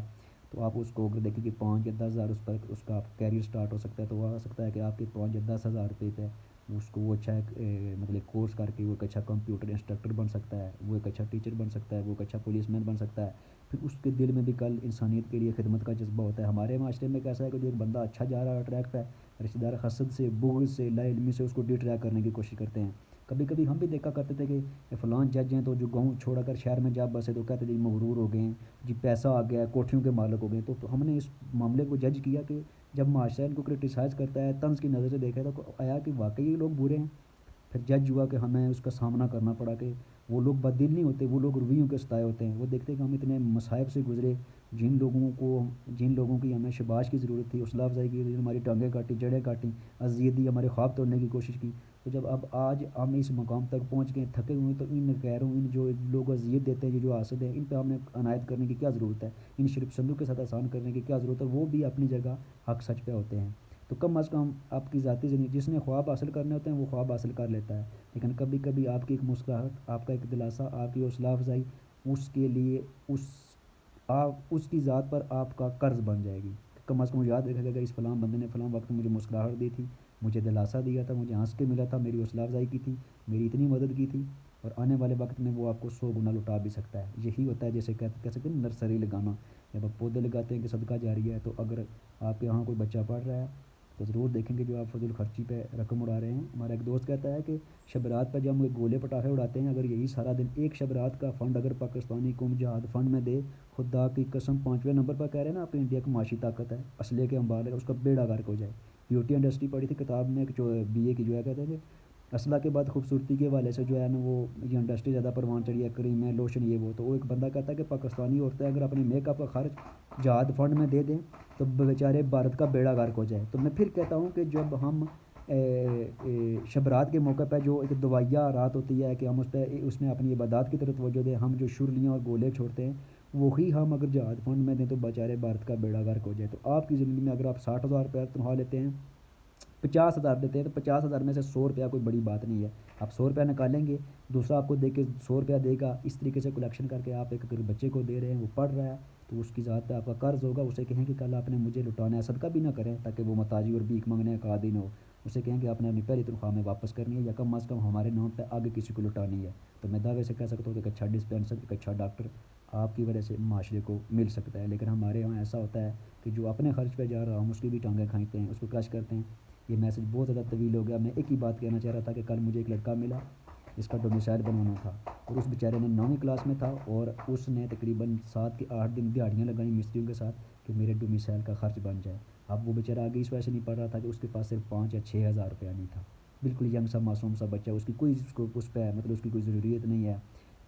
تو آپ اس کو اگر دیکھیں کہ 5 یا 10 ہزار اس پر اس کا کیریئر سٹارٹ ہو سکتا ہے، تو وہ ہو سکتا ہے کہ آپ کے 5 یا 10 ہزار روپے پہ اس کو وہ اچھا ایک مطلب کورس کر کے وہ ایک اچھا کمپیوٹر انسٹرکٹر بن سکتا ہے، وہ ایک اچھا ٹیچر بن سکتا ہے، وہ ایک اچھا پولیس مین بن سکتا ہے، پھر اس کے دل میں بھی کل انسانیت کے لیے خدمت کا جذبہ ہوتا ہے۔ ہمارے معاشرے میں کیسا ہے کہ جو ایک بندہ اچھا جا رہا ہے ٹریک پہ، رشتہ دار حسد سے، بغض سے، لا علمی سے اس کو ڈی ٹریک کرنے کی کوشش کرتے ہیں۔ کبھی کبھی ہم بھی دیکھا کرتے تھے کہ فلاں جج ہیں تو جو گاؤں چھوڑ کر شہر میں جا بسے تو کہتے تھے جی مغرور ہو گئے ہیں، جی پیسہ آ گیا ہے، کوٹھیوں کے مالک ہو گئے ہیں، تو ہم نے اس معاملے کو جج کیا کہ جب معاشرہ ان کو کرٹیسائز کرتا ہے، طنز کی نظر سے دیکھا تو آیا کہ واقعی یہ لوگ برے ہیں۔ پھر جج ہوا کہ ہمیں اس کا سامنا کرنا پڑا کہ وہ لوگ بددل نہیں ہوتے، وہ لوگ رویوں کے ستائے ہوتے ہیں، وہ دیکھتے ہیں کہ ہم اتنے مصائب سے گزرے، جن لوگوں کی ہمیں شباش کی ضرورت تھی، حوصلہ افزائی کی، جنہوں نے ہماری ٹانگیں کاٹی، جڑیں کاٹیں، اذیت دی، ہمارے خواب توڑنے کی کوشش کی، تو جب اب آج ہم اس مقام تک پہنچ گئے تھکے ہوئے، تو ان غیروں، ان جو لوگ اذیت دیتے ہیں، جو حاسد ہیں، ان پہ ہمیں عنایت کرنے کی کیا ضرورت ہے، ان شرک سندوں کے ساتھ احسان کرنے کی کیا ضرورت ہے، وہ بھی اپنی جگہ حق سچ پہ ہوتے ہیں۔ تو کم از کم آپ کی ذاتی زندگی، جس نے خواب حاصل کرنے ہوتے ہیں وہ خواب حاصل کر لیتا ہے، لیکن کبھی کبھی آپ کی ایک مسکراہٹ، آپ کا ایک دلاسا، آپ کی حوصلہ افزائی اس کے لیے اس کی ذات پر آپ کا قرض بن جائے گی۔ کم از کم یاد رکھے گا کہ اس فلاں بندے نے فلاں وقت مجھے مسکراہٹ دی تھی، مجھے دلاسا دیا تھا، مجھے ہنس کے ملا تھا، میری حوصلہ افزائی کی تھی، میری اتنی مدد کی تھی، اور آنے والے وقت میں وہ آپ کو 100 گنا لٹا بھی سکتا ہے. یہی ہوتا ہے جیسے کہہ سکتے ہیں نرسری لگانا. جب آپ پودے لگاتے ہیں کہ صدقہ جاریہ ہے، تو اگر آپ کے یہاں کوئی بچہ پڑھ رہا ہے تو ضرور دیکھیں گے جو آپ فضول خرچی پہ رقم اڑا رہے ہیں. ہمارا ایک دوست کہتا ہے کہ شب رات پہ جب ہم گولے پٹاخے اڑاتے ہیں، اگر یہی سارا دن ایک شب رات کا فنڈ اگر پاکستانی قوم جہاد فنڈ میں دے، خدا کی قسم 5ویں نمبر پر کہہ رہے ہیں نا اپنی انڈیا کی معاشی طاقت ہے، اسلحے کے انبار ہے، اس کا بیڑا غرق ہو جائے. بیوٹی انڈسٹری پڑھی تھی کتاب میں جو BA کی جو ہے کہتے ہیں کہ اسلحہ کے بعد خوبصورتی کے حوالے سے جو ہے نا وہ یہ انڈسٹری زیادہ پروان چڑھی ہے، کریم ہے، لوشن یہ وہ. تو وہ ایک بندہ کہتا ہے کہ پاکستانی عورتیں اگر اپنی میک اپ کا خرچ جہاد فنڈ میں دے دیں تو بیچارے بھارت کا بیڑا غرق ہو جائے. تو میں پھر کہتا ہوں کہ جب ہم شب رات کے موقع پہ جو ایک دوائیہ رات ہوتی ہے کہ ہم اس میں اپنی عبادات کی طرف توجہ دیں، ہم جو شرلیاں اور گولے چھوڑتے ہیں وہی ہم اگر جہاد فنڈ میں دیں تو بیچارے بھارت کا بیڑا غرق ہو جائے. تو آپ کی زندگی میں اگر آپ 60,000 روپیہ تنخواہ لیتے ہیں، 50,000 دیتے ہیں، تو 50,000 میں سے 100 روپیہ کوئی بڑی بات نہیں ہے. آپ 100 روپیہ نکالیں گے، دوسرا آپ کو دے کے 100 روپیہ دے گا. اس طریقے سے کلیکشن کر کے آپ ایک اگر بچے کو دے رہے ہیں، وہ پڑھ رہا ہے، تو اس کی ذات پہ آپ کا قرض ہوگا. اسے کہیں کہ کل آپ نے مجھے لٹانا ہے، صدقہ بھی نہ کریں تاکہ وہ محتاجی اور بھیک مانگنے کا عادی نہ ہو. اسے کہیں کہ آپ نے اپنی پہلی تنخواہ میں واپس کرنی ہے، یا کم از کم ہمارے نام پہ آگے کسی کو لٹانی ہے. تو میں دعوے سے کہہ سکتا ہوں کہ ایک اچھا ڈسپینسر، ایک اچھا ڈاکٹر آپ کی وجہ سے معاشرے کو مل سکتا ہے. لیکن ہمارے یہاں ایسا ہوتا ہے کہ جو اپنے خرچ پہ جا رہا ہم اس کی بھی ٹانگیں کھینچتے ہیں، اس کو کرش کرتے ہیں. یہ میسج بہت زیادہ طویل ہو گیا. میں ایک ہی بات کہنا چاہ رہا تھا کہ کل مجھے ایک لڑکا ملا جس کا ڈومیسائل بنوانا تھا، اور اس بیچارے نے 9ویں کلاس میں تھا، اور اس نے تقریباً 7 کے 8 دن دیہڑیاں لگائیں مستریوں کے ساتھ کہ میرے ڈومیسائل کا خرچ بن جائے. اب وہ بیچارہ آگے اس وجہ سے نہیں پڑھ رہا تھا کہ اس کے پاس صرف 5 یا 6 ہزار روپیہ نہیں تھا. بالکل ینگ سا معصوم سا بچہ، اس کی کوئی اس پہ مطلب اس کی کوئی ضروریت نہیں ہے،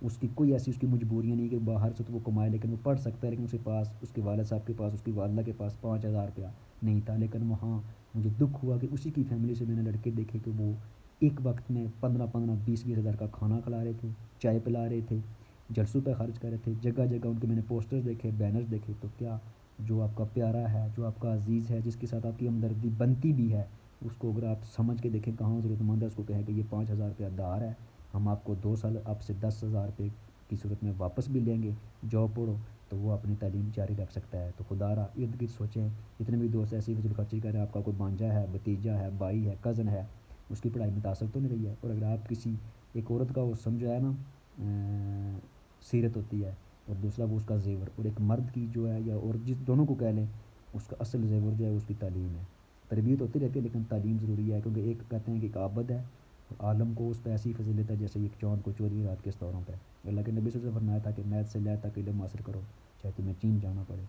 اس کی کوئی ایسی اس کی مجبوریاں نہیں کہ باہر سے تو وہ کمائے، لیکن وہ پڑھ سکتا ہے. لیکن اس کے پاس اس کے والد صاحب کے پاس اس کی والدہ کے پاس 5 ہزار روپیہ نہیں تھا. لیکن وہاں مجھے دکھ ہوا کہ اسی کی فیملی سے میں نے لڑکے دیکھے کہ وہ ایک وقت میں 15-20 ہزار کا کھانا کھلا رہے تھے، چائے پلا رہے تھے، جلسوں پہ خرچ کر رہے تھے. جگہ جگہ ان کے میں نے پوسٹرز دیکھے، بینرز دیکھے. تو کیا جو آپ کا پیارا ہے، جو آپ کا عزیز ہے، جس کے ساتھ آپ کی ہمدردی بنتی بھی ہے، اس کو اگر آپ سمجھ کے دیکھیں کہاں ضرورت مند ہے، اس کو کہیں کہ یہ 5 ہزار روپیہ دھار ہے، ہم آپ کو 2 سال آپ سے 10 ہزار روپے کی صورت میں واپس بھی لیں گے، جاب پڑھو، تو وہ اپنی تعلیم جاری رکھ سکتا ہے. تو خدا را ارد گرد سوچیں. جتنے بھی دوست ایسی فضول خرچی کر رہے ہیں، آپ کا کوئی بانجا ہے، بھتیجا ہے، بھائی ہے، کزن ہے، اس کی پڑھائی متاثر تو نہیں رہی ہے. اور اگر آپ کسی ایک عورت کا وہ سمجھا ہے نا سیرت ہوتی ہے، اور دوسرا وہ اس کا زیور، اور ایک مرد کی جو ہے یا اور جس دونوں کو کہہ لیں اس کا اصل زیور جو ہے اس کی تعلیم ہے. تربیت ہوتی رہتی ہے لیکن تعلیم ضروری ہے، کیونکہ ایک کہتے ہیں کہ ایک عابد ہے اور عالم کو اس پہ ایسی فضیلت ہے جیسے ایک چاند کو 14ویں رات کے ستاروں پہ. اللہ کے نبی سے فرمایا تھا کہ میتھ سے لے تک علم حاصل کرو چاہے تمہیں چین جانا پڑے.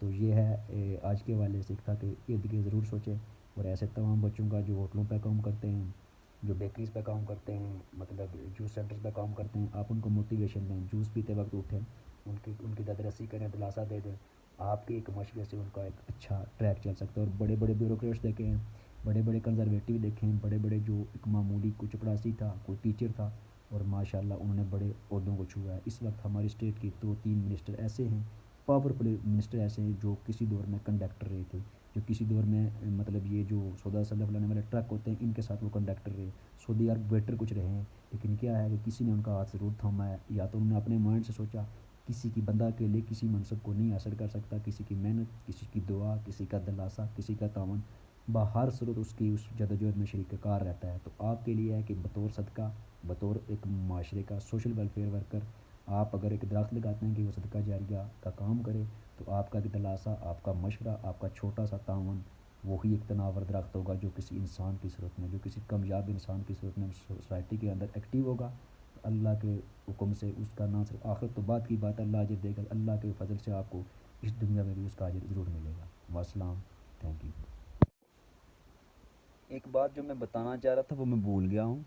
تو یہ ہے آج کے حوالے سے ایک تھا کہ ارد گرد ضرور سوچیں. اور ایسے تمام بچوں کا جو ہوٹلوں پہ کام کرتے ہیں، جو بیکریز پہ کام کرتے ہیں، مطلب جوس سینٹرز پہ کام کرتے ہیں، آپ ان کو موٹیویشن دیں، جوس پیتے وقت اٹھیں، ان کی ددرسی کریں، دلاسا دے دیں. آپ کے ایک مشورے سے ان کا ایک اچھا ٹریک چل سکتا ہے. اور بڑے بڑے بیوروکریٹس دیکھیں، بڑے بڑے کنزرویٹو دیکھیں، بڑے بڑے جو ایک معمولی کوئی چپڑاسی تھا، کوئی ٹیچر تھا، اور ماشاء اللہ انہوں نے بڑے عہدوں کو چھوا ہے. اس وقت ہماری اسٹیٹ کی 2-3 منسٹر ایسے ہیں، پاورفل منسٹر ایسے ہیں جو کسی دور میں کنڈکٹر رہے تھے، جو کسی دور میں مطلب یہ جو سودا سلف لانے والے ٹرک ہوتے ہیں ان کے ساتھ وہ کنڈکٹر رہے. سعودی عرب ویٹر کچھ رہے ہیں. لیکن کیا ہے کہ کسی نے ان کا ہاتھ ضرور تھاما ہے، یا تو انہوں نے اپنے مائنڈ سے سوچا کسی کی بندہ کے لیے کسی منصب کو نہیں حاصل کر سکتا، کسی کی محنت، کسی کی دعا، کسی کا دلاسا، کسی کا تعاون باہر صورت اس کی اس جدوجہد میں شریک کار رہتا ہے. تو آپ کے لیے ہے کہ بطور صدقہ، بطور ایک معاشرے کا سوشل ویلفیئر ورکر، آپ اگر ایک درخت لگاتے ہیں کہ وہ صدقہ جاریہ کا کام کرے، تو آپ کا ایک دلاسا، آپ کا مشورہ، آپ کا چھوٹا سا تعاون وہی ایک تناور درخت ہوگا جو کسی انسان کی صورت میں، جو کسی کامیاب انسان کی صورت میں سوسائٹی کے اندر ایکٹیو ہوگا. تو اللہ کے حکم سے اس کا نہ صرف آخرت تو بعد کی بات ہے، اللہ اجر دے گا. اللہ کے فضل سے آپ کو اس دنیا میں بھی اس کا اجر ضرور ملے گا. والسلام. Thank you. ایک بات جو میں بتانا چاہ رہا تھا وہ میں بھول گیا ہوں.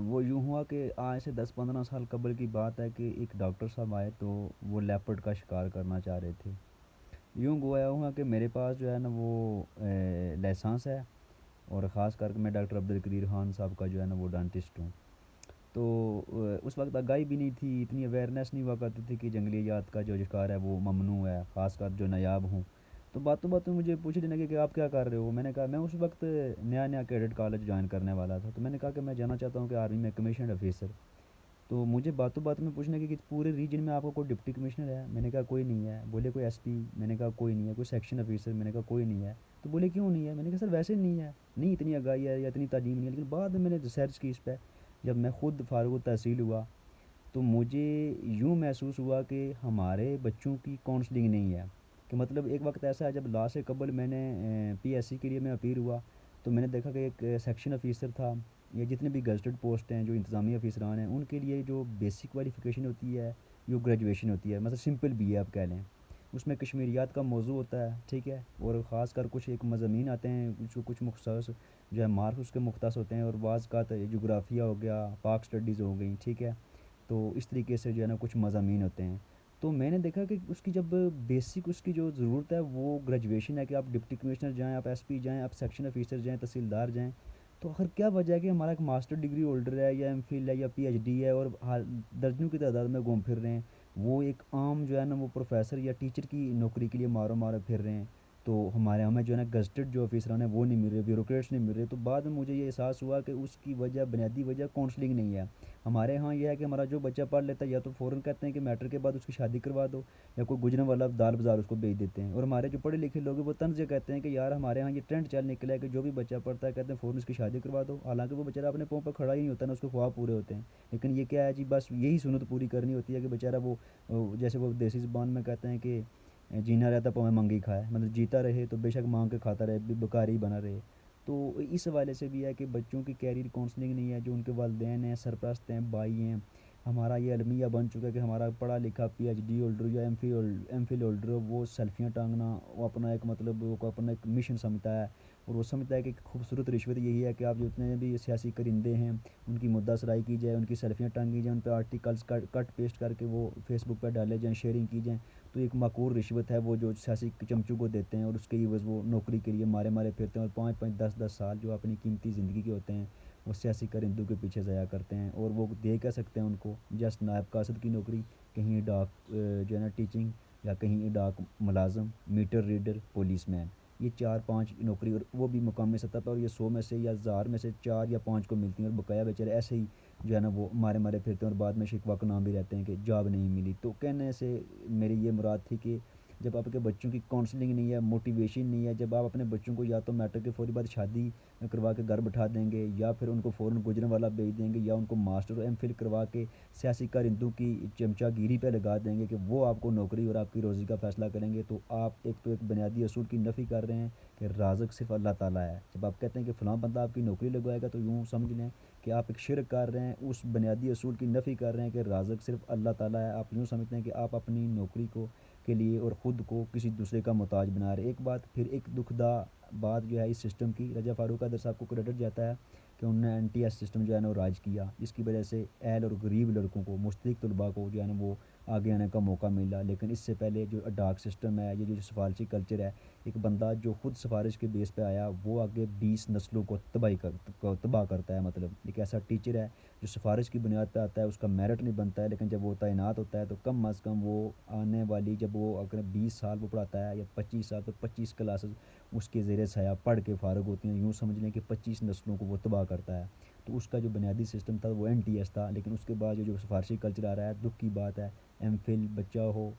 وہ یوں ہوا کہ آج سے 10-15 سال قبل کی بات ہے کہ ایک ڈاکٹر صاحب آئے تو وہ لیپرڈ کا شکار کرنا چاہ رہے تھے. یوں گویا ہوا کہ میرے پاس جو ہے نا وہ لائسنس ہے، اور خاص کر کے میں ڈاکٹر عبدالقدیر خان صاحب کا جو ہے نا وہ ڈینٹسٹ ہوں. تو اس وقت آگاہی بھی نہیں تھی، اتنی اویئرنیس نہیں ہوا کرتی تھی کہ جنگلی حیات کا جو شکار ہے وہ ممنوع ہے، خاص کر جو نایاب ہوں. تو باتوں باتوں مجھے پوچھنے لگے کہ آپ کیا کر رہے ہو. میں نے کہا میں اس وقت نیا نیا کیڈٹ کالج جوائن کرنے والا تھا، تو میں نے کہا کہ میں جانا چاہتا ہوں کہ آرمی میں کمیشنڈ آفیسر. تو مجھے باتوں باتوں میں پوچھنے لگے کہ پورے ریجن میں آپ کو کوئی ڈپٹی کمشنر ہے. میں نے کہا کوئی نہیں ہے. بولے کوئی ایس پی. میں نے کہا کوئی نہیں ہے. کوئی سیکشن آفیسر. میں نے کہا کوئی نہیں ہے. تو بولے کیوں نہیں ہے. میں نے کہا سر ویسے نہیں ہے، نہیں اتنی آگاہی ہے یا اتنی تعلیم نہیں ہے. لیکن بعد میں نے ریسرچ کی اس پہ جب میں خود فارغ التحصیل ہوا تو مجھے یوں محسوس ہوا کہ ہمارے بچوں کی کونسلنگ نہیں ہے، کہ مطلب ایک وقت ایسا ہے جب لا سے قبل میں نے پی ایس سی کے لیے میں اپیئر ہوا تو میں نے دیکھا کہ ایک سیکشن آفیسر تھا یا جتنے بھی گزٹڈ پوسٹ ہیں جو انتظامی افیسران ہیں ان کے لیے جو بیسک کوالیفیکیشن ہوتی ہے جو گریجویشن ہوتی ہے، مطلب سمپل بی اے آپ کہہ لیں، اس میں کشمیریات کا موضوع ہوتا ہے، ٹھیک ہے، اور خاص کر کچھ ایک مضامین آتے ہیں کچھ مختص جو ہے مارکس اس کے مختص ہوتے ہیں، اور بعض کا جغرافیہ ہو گیا، پاک اسٹڈیز ہو گئیں، ٹھیک ہے، تو اس طریقے سے جو ہے نا کچھ مضامین ہوتے ہیں۔ تو میں نے دیکھا کہ اس کی جب بیسک اس کی جو ضرورت ہے وہ گریجویشن ہے، کہ آپ ڈپٹی کمشنر جائیں، آپ ایس پی جائیں، آپ سیکشن آفیسر جائیں، تحصیلدار جائیں، تو آخر کیا وجہ ہے کہ ہمارا ایک ماسٹر ڈگری ہولڈر ہے یا ایم فل ہے یا پی ایچ ڈی ہے اور درجنوں کی تعداد میں گھوم پھر رہے ہیں، وہ ایک عام جو ہے نا وہ پروفیسر یا ٹیچر کی نوکری کے لیے مارو مارو پھر رہے ہیں، تو ہمیں جو ہے نا گزٹڈ جو آفیسران ہیں وہ نہیں مل رہے، بیوروکریٹس نہیں مل رہے۔ تو بعد میں مجھے یہ احساس ہوا کہ اس کی وجہ بنیادی وجہ کاؤنسلنگ نہیں ہے۔ ہمارے ہاں یہ ہے کہ ہمارا جو بچہ پڑھ لیتا ہے یا تو فوراً کہتے ہیں کہ میٹر کے بعد اس کی شادی کروا دو، یا کوئی گجروں والا دال بازار اس کو بیچ دیتے ہیں، اور ہمارے جو پڑھے لکھے لوگ ہیں وہ طنز یہ کہتے ہیں کہ یار ہمارے ہاں یہ ٹرینڈ چل نکلا ہے کہ جو بھی بچہ پڑھتا ہے کہتے ہیں فوراً اس کی شادی کروا دو، حالانکہ وہ بیچارہ اپنے پاؤں پہ کھڑا ہی نہیں ہوتا نا، اس کے خواب پورے ہوتے ہیں، لیکن یہ کیا ہے جی، بس یہی سنت پوری کرنی ہوتی ہے کہ بیچارہ وہ جیسے وہ دیسی زبان میں کہتے ہیں کہ جینا رہتا پاؤں منگی کھائے، مطلب جیتا رہے تو بے شک مانگ کے کھاتا رہے، بکاری بنا رہے۔ تو اس حوالے سے بھی ہے کہ بچوں کی کیریئر کاؤنسلنگ نہیں ہے، جو ان کے والدین ہیں، سرپرست ہیں، بھائی ہیں، ہمارا یہ المیہ بن چکا ہے کہ ہمارا پڑھا لکھا پی ایچ ڈی ہولڈر یا ایم فل ہولڈر وہ سیلفیاں ٹانگنا، وہ اپنا ایک مطلب وہ اپنا ایک مشن سمجھتا ہے، اور وہ سمجھتا ہے کہ خوبصورت رشوت یہی ہے کہ آپ جتنے بھی سیاسی کرندے ہیں ان کی مدعا سرائی کی جائے، ان کی سیلفیاں ٹانگی جائیں، ان پہ آرٹیکلس کٹ پیسٹ کر کے وہ فیس بک پہ ڈالے جائیں، شیئرنگ کی جائیں، تو ایک معقول رشوت ہے وہ جو سیاسی چمچوں کو دیتے ہیں، اور اس کے عوض وہ نوکری کے لیے مارے مارے پھرتے ہیں، اور 5 5 10 10 سال جو اپنی قیمتی زندگی کے ہوتے ہیں وہ سیاسی کرندوں کے پیچھے ضائع کرتے ہیں، اور وہ دے کہہ سکتے ہیں ان کو جسٹ نائب قاصد کی نوکری، کہیں ڈاک جو ہے نا ٹیچنگ، یا کہیں ڈاک ملازم، میٹر ریڈر، پولیس مین، یہ 4 5 نوکری، اور وہ بھی مقامی سطح پر، اور یہ 100 میں سے یا 1000 میں سے 4 یا 5 کو ملتی ہیں، اور بقایا بیچارے ایسے ہی جو ہے نا وہ مارے مارے پھرتے ہیں، اور بعد میں شکوہ کا نام بھی رہتے ہیں کہ جاب نہیں ملی۔ تو کہنے سے میری یہ مراد تھی کہ جب آپ کے بچوں کی کاؤنسلنگ نہیں ہے، موٹیویشن نہیں ہے، جب آپ اپنے بچوں کو یا تو میٹرک کے فوری بعد شادی کروا کے گھر بٹھا دیں گے، یا پھر ان کو فوراً گجروں والا بھیج دیں گے، یا ان کو ماسٹر اور ایم فل کروا کے سیاسی کارندوں کی چمچہ گیری پہ لگا دیں گے کہ وہ آپ کو نوکری اور آپ کی روزی کا فیصلہ کریں گے، تو آپ ایک بنیادی اصول کی نفی کر رہے ہیں کہ رازق صرف اللہ تعالیٰ ہے۔ جب آپ کہتے ہیں کہ فلاں بندہ آپ کی نوکری لگوائے گا تو یوں سمجھ لیں کہ آپ ایک شرک کر رہے ہیں، اس بنیادی اصول کی نفی کر رہے ہیں کہ رازق صرف اللہ تعالیٰ ہے۔ آپ یوں سمجھتے ہیں کہ آپ اپنی نوکری کو کے لیے اور خود کو کسی دوسرے کا محتاج بنا رہے۔ ایک بات پھر ایک دکھ دا بات جو ہے اس سسٹم کی، رجا فاروق قادر صاحب کو کریڈٹ جاتا ہے کہ انہوں نے این ٹی ایس سسٹم جو ہے نا وہ راج کیا، جس کی وجہ سے اہل اور غریب لڑکوں کو، مستحق طلباء کو جو ہے نا وہ آگے آنے کا موقع ملا، لیکن اس سے پہلے جو ڈاک سسٹم ہے، یہ جو سفارشی کلچر ہے، ایک بندہ جو خود سفارش کے بیس پہ آیا وہ آگے 20 نسلوں کو تباہ کرتا ہے، مطلب ایک ایسا ٹیچر ہے جو سفارش کی بنیاد پہ آتا ہے، اس کا میرٹ نہیں بنتا ہے، لیکن جب وہ تعینات ہوتا ہے تو کم از کم وہ آنے والی، جب وہ اگر 20 سال وہ پڑھاتا ہے یا 25 سال، تو 25 کلاسز اس کے زیر سایہ پڑھ کے فارغ ہوتی ہیں، یوں سمجھ لیں کہ 25 نسلوں کو وہ تباہ کرتا ہے۔ تو اس کا جو بنیادی سسٹم تھا وہ این ٹی ایس تھا، لیکن اس کے بعد جو سفارشی کلچر آ رہا ہے، دکھ کی بات ہے، ایم فل بچہ ہو،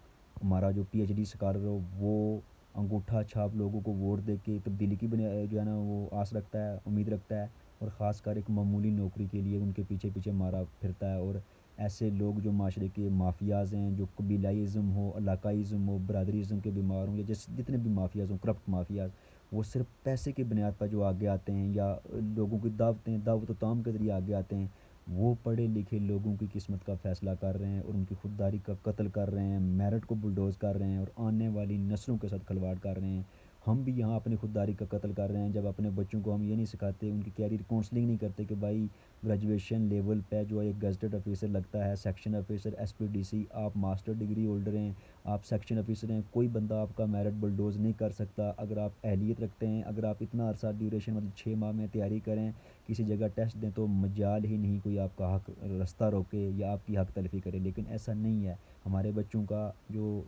ہمارا جو پی ایچ ڈی اسکالر ہو، وہ انگوٹھا چھاپ لوگوں کو ووٹ دے کے تبدیلی کی جو ہے نا وہ آس رکھتا ہے، امید رکھتا ہے، اور خاص کر ایک معمولی نوکری کے لیے ان کے پیچھے پیچھے مارا پھرتا ہے، اور ایسے لوگ جو معاشرے کے مافیاز ہیں، جو قبیلائی ازم ہو، علاقائی ازم ہو، برادری ازم کے بیمار ہوں، یا جتنے بھی مافیاز ہوں، کرپٹ مافیاز، وہ صرف پیسے کی بنیاد پر جو آگے آتے ہیں، یا لوگوں کی دعوت و تام کے ذریعے آگے آتے ہیں، وہ پڑھے لکھے لوگوں کی قسمت کا فیصلہ کر رہے ہیں، اور ان کی خودداری کا قتل کر رہے ہیں، میرٹ کو بلڈوز کر رہے ہیں، اور آنے والی نسلوں کے ساتھ کھلواڑ کر رہے ہیں۔ ہم بھی یہاں اپنی خودداری کا قتل کر رہے ہیں جب اپنے بچوں کو ہم یہ نہیں سکھاتے، ان کی کیریئر کاؤنسلنگ نہیں کرتے کہ بھائی گریجویشن لیول پہ جو ایک گزٹڈ آفیسر لگتا ہے، section officer, S P D C, آپ ماسٹر ڈگری ہولڈر ہیں، آپ سیکشن آفیسر ہیں، کوئی بندہ آپ کا میرٹ بلڈوز نہیں کر سکتا اگر آپ اہلیت رکھتے ہیں، اگر آپ اتنا عرصہ ڈیوریشن مطلب 6 ماہ میں تیاری کریں، کسی جگہ ٹیسٹ دیں، تو مجال ہی نہیں کوئی آپ کا حق رستہ روکے یا آپ کی حق تلفی کرے، لیکن ایسا نہیں ہے۔ ہمارے بچوں کا جو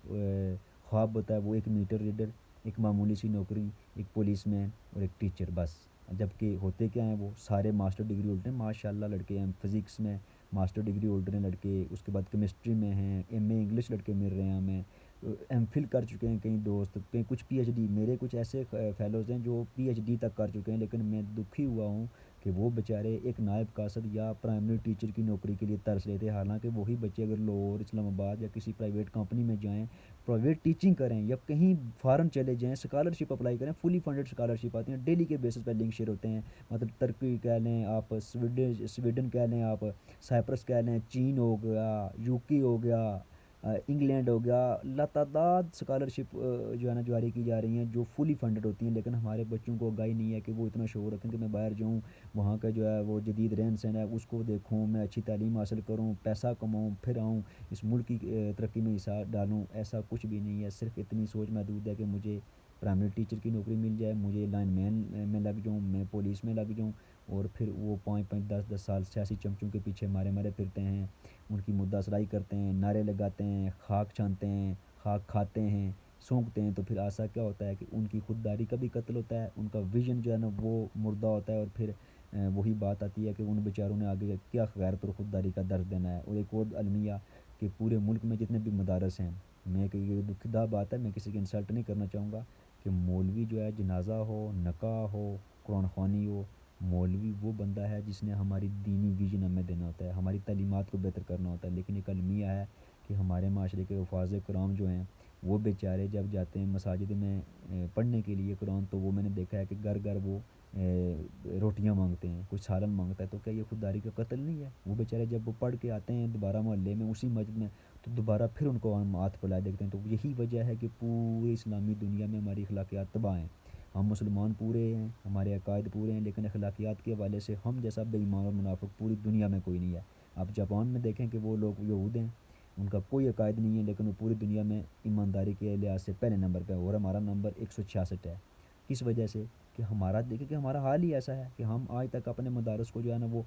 خواب ہوتا ہے وہ ایک میٹر ریڈر، ایک معمولی سی نوکری، ایک پولیس مین اور ایک ٹیچر، بس۔ جبکہ ہوتے کیا ہیں، وہ سارے ماسٹر ڈگری ہولڈر ہیں، ماشاء اللہ لڑکے ہیں، فزکس میں ماسٹر ڈگری ہولڈر ہیں لڑکے، اس کے بعد کیمسٹری میں ہیں، ایم اے انگلش لڑکے مل رہے ہیں ہمیں، ایم فل کر چکے ہیں کئی دوست، کئی کچھ پی ایچ ڈی، میرے کچھ ایسے فیلوز ہیں جو پی ایچ ڈی تک کر چکے ہیں، لیکن میں دکھی ہوا ہوں کہ وہ بیچارے ایک نائب قاصد یا پرائمری ٹیچر کی نوکری کے لیے ترس لیتے، حالانکہ وہی بچے اگر لاہور، اسلام آباد یا کسی پرائیویٹ کمپنی میں جائیں، پرائیویٹ ٹیچنگ کریں یا کہیں فارن چلے جائیں، اسکالرشپ اپلائی کریں، فلی فنڈڈ اسکالرشپ آتی ہیں، ڈیلی کے بیسس پہ لنک شیئر ہوتے ہیں، مطلب ترکی کہہ لیں آپ، سویڈن کہہ لیں آپ، سائپرس کہہ لیں، چین ہو گیا، یو کے ہو گیا، انگلینڈ ہو گیا، لاتعداد اسکالرشپ جو ہے نا جاری کی جا رہی ہیں جو فلی فنڈڈ ہوتی ہیں، لیکن ہمارے بچوں کو آگاہی نہیں ہے کہ وہ اتنا شعور رکھیں کہ میں باہر جاؤں، وہاں کا جو ہے وہ جدید رہن سہن ہے اس کو دیکھوں، میں اچھی تعلیم حاصل کروں، پیسہ کماؤں، پھر آؤں اس ملک کی ترقی میں حصہ ڈالوں۔ ایسا کچھ بھی نہیں ہے، صرف اتنی سوچ محدود ہے کہ مجھے پرائمری ٹیچر کی نوکری مل جائے، مجھے لائن مین میں لگ جاؤں، میں پولیس میں لگ جاؤں، اور پھر وہ 5-5 10 10 سال سیاسی چمچوں کے پیچھے مارے مارے پھرتے ہیں، ان کی مدعا سرائی کرتے ہیں، نعرے لگاتے ہیں، خاک چھانتے ہیں، خاک کھاتے ہیں، سونگتے ہیں، تو پھر ایسا کیا ہوتا ہے کہ ان کی خودداری کا بھی قتل ہوتا ہے، ان کا ویژن جو ہے نا وہ مردہ ہوتا ہے، اور پھر وہی بات آتی ہے کہ ان بیچاروں نے آگے کیا غیرت اور خودداری کا درس دینا ہے۔ اور ایک اور المیہ کہ پورے ملک میں جتنے بھی مدارس ہیں، میں کہ یہ دکھدہ بات ہے، میں کسی کی انسلٹ نہیں کرنا چاہوں گا کہ مولوی جو ہے جنازہ ہو، نکاح ہو، قرآن خوانی ہو، مولوی وہ بندہ ہے جس نے ہماری دینی ویژن ہمیں دینا ہوتا ہے، ہماری تعلیمات کو بہتر کرنا ہوتا ہے، لیکن ایک المیہ ہے کہ ہمارے معاشرے کے حفاظ کرام جو ہیں وہ بیچارے جب جاتے ہیں مساجد میں پڑھنے کے لیے قرآن، تو وہ میں نے دیکھا ہے کہ گھر گھر وہ روٹیاں مانگتے ہیں، کوئی سالن مانگتا ہے، تو کیا یہ خودداری کا قتل نہیں ہے؟ وہ بیچارے جب وہ پڑھ کے آتے ہیں دوبارہ محلے میں اسی مسجد میں، تو دوبارہ پھر ان کو ہم ہاتھ پھیلائے دیکھتے ہیں، تو یہی وجہ ہے کہ پوری اسلامی دنیا میں ہماری اخلاقیات تباہ ہیں۔ ہم مسلمان پورے ہیں، ہمارے عقائد پورے ہیں، لیکن اخلاقیات کے حوالے سے ہم جیسا بے ایمان اور منافق پوری دنیا میں کوئی نہیں ہے۔ آپ جاپان میں دیکھیں کہ وہ لوگ یہود ہیں، ان کا کوئی عقائد نہیں ہے، لیکن وہ پوری دنیا میں ایمانداری کے لحاظ سے پہلے نمبر پہ ہے، اور ہمارا نمبر 166 ہے۔ کس وجہ سے؟ کہ ہمارا دیکھیں کہ ہمارا حال ہی ایسا ہے کہ ہم آج تک اپنے مدارس کو جو ہے نا وہ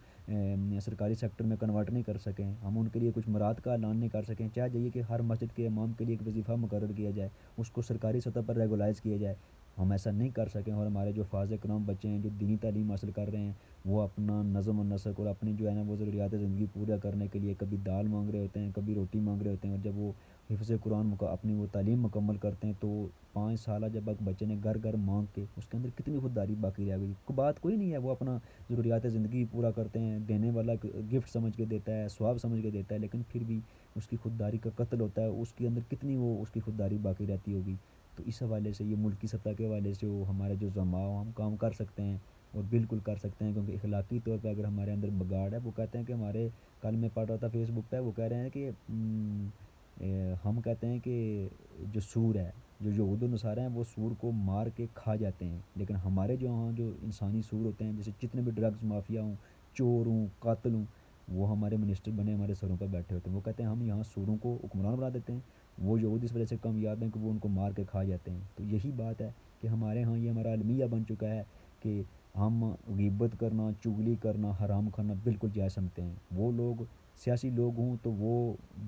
سرکاری سیکٹر میں کنورٹ نہیں کر سکیں، ہم ان کے لیے کچھ مراد کا اعلان نہیں کر سکیں، چاہے جائیے کہ ہر مسجد کے امام کے لیے ایک وظیفہ مقرر کیا جائے، اس کو سرکاری سطح پر ریگولائز کیا جائے، ہم ایسا نہیں کر سکیں، اور ہمارے جو فاضل کرام بچے ہیں جو دینی تعلیم حاصل کر رہے ہیں، وہ اپنا نظم و نسق اور اپنی جو ہے نا وہ ضروریات زندگی پورا کرنے کے لیے کبھی دال مانگ رہے ہوتے ہیں، کبھی روٹی مانگ رہے ہوتے ہیں، اور جب وہ حفظ قرآن اپنی وہ تعلیم مکمل کرتے ہیں تو 5 سالہ جب ایک بچے نے گھر گھر مانگ کے اس کے اندر کتنی خودداری باقی رہ گئی، بات کوئی نہیں ہے، وہ اپنا ضروریات زندگی پورا کرتے ہیں، دینے والا گفٹ سمجھ کے دیتا ہے، ثواب سمجھ کے دیتا ہے، لیکن پھر بھی اس کی خودداری کا قتل ہوتا ہے، اس کے اندر کتنی وہ اس کی خودداری باقی رہتی ہوگی۔ تو اس حوالے سے یہ ملک کی سطح کے حوالے سے وہ ہمارے جو زماؤ ہم کام کر سکتے ہیں، اور بالکل کر سکتے ہیں، کیونکہ اخلاقی طور پہ اگر ہمارے اندر بگاڑ ہے، وہ کہتے ہیں کہ ہمارے، کل میں پڑھ رہا تھا فیس بک پہ، وہ کہہ رہے ہیں کہ ہم کہتے ہیں کہ جو سور ہے، جو یہود و نصارہ ہیں وہ سور کو مار کے کھا جاتے ہیں، لیکن ہمارے جو ہاں جو انسانی سور ہوتے ہیں، جیسے جتنے بھی ڈرگز مافیا ہوں، چور ہوں، قاتل ہوں، وہ ہمارے منسٹر بنے ہمارے سروں پر بیٹھے ہوتے ہیں، وہ کہتے ہیں ہم یہاں سوروں کو حکمران بنا دیتے ہیں، وہ یہود اس وجہ سے کامیاب ہیں کہ وہ ان کو مار کے کھا جاتے ہیں۔ تو یہی بات ہے کہ ہمارے ہاں یہ ہمارا المیہ بن چکا ہے کہ ہم غیبت کرنا، چغلی کرنا، حرام کھانا بالکل جائز سمجھتے ہیں۔ وہ لوگ سیاسی لوگ ہوں تو وہ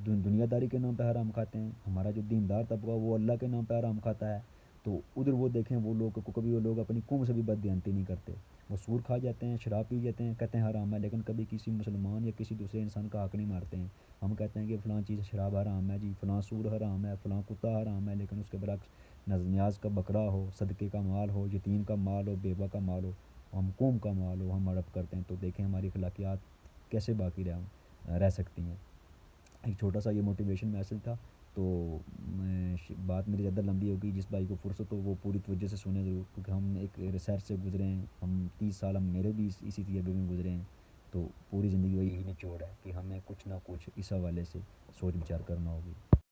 دنیا داری کے نام پہ حرام کھاتے ہیں، ہمارا جو دیندار طبقہ وہ اللہ کے نام پہ حرام کھاتا ہے، تو ادھر وہ دیکھیں وہ لوگ کبھی وہ لوگ اپنی قوم سے بھی بددیانتی نہیں کرتے، وہ سور کھا جاتے ہیں، شراب پی جاتے ہیں، کہتے ہیں حرام ہے، لیکن کبھی کسی مسلمان یا کسی دوسرے انسان کا حق نہیں مارتے ہیں۔ ہم کہتے ہیں کہ فلاں چیز شراب حرام ہے جی، فلاں سور حرام ہے، فلاں کتا حرام ہے، لیکن اس کے برعکس نیاز کا بکرا ہو، صدقے کا مال ہو، یتیم کا مال ہو، بیوہ کا مال ہو، ہم قوم کا مال ہو، ہم ہڑپ کرتے ہیں، تو دیکھیں ہماری اخلاقیات کیسے باقی رہ سکتی ہیں۔ ایک چھوٹا سا یہ موٹیویشن میسج تھا، تو بات میری زیادہ لمبی ہوگی، جس بھائی کو فرصت ہو وہ پوری توجہ سے سنیں ضرور، کیونکہ ہم ایک ریسرچ سے گزرے ہیں، ہم 30 سال ہم میرے بھی اسی تجربے میں گزرے ہیں، تو پوری زندگی وہی نچوڑ ہے کہ ہمیں کچھ نہ کچھ اس حوالے سے سوچ بچار کرنا ہوگی۔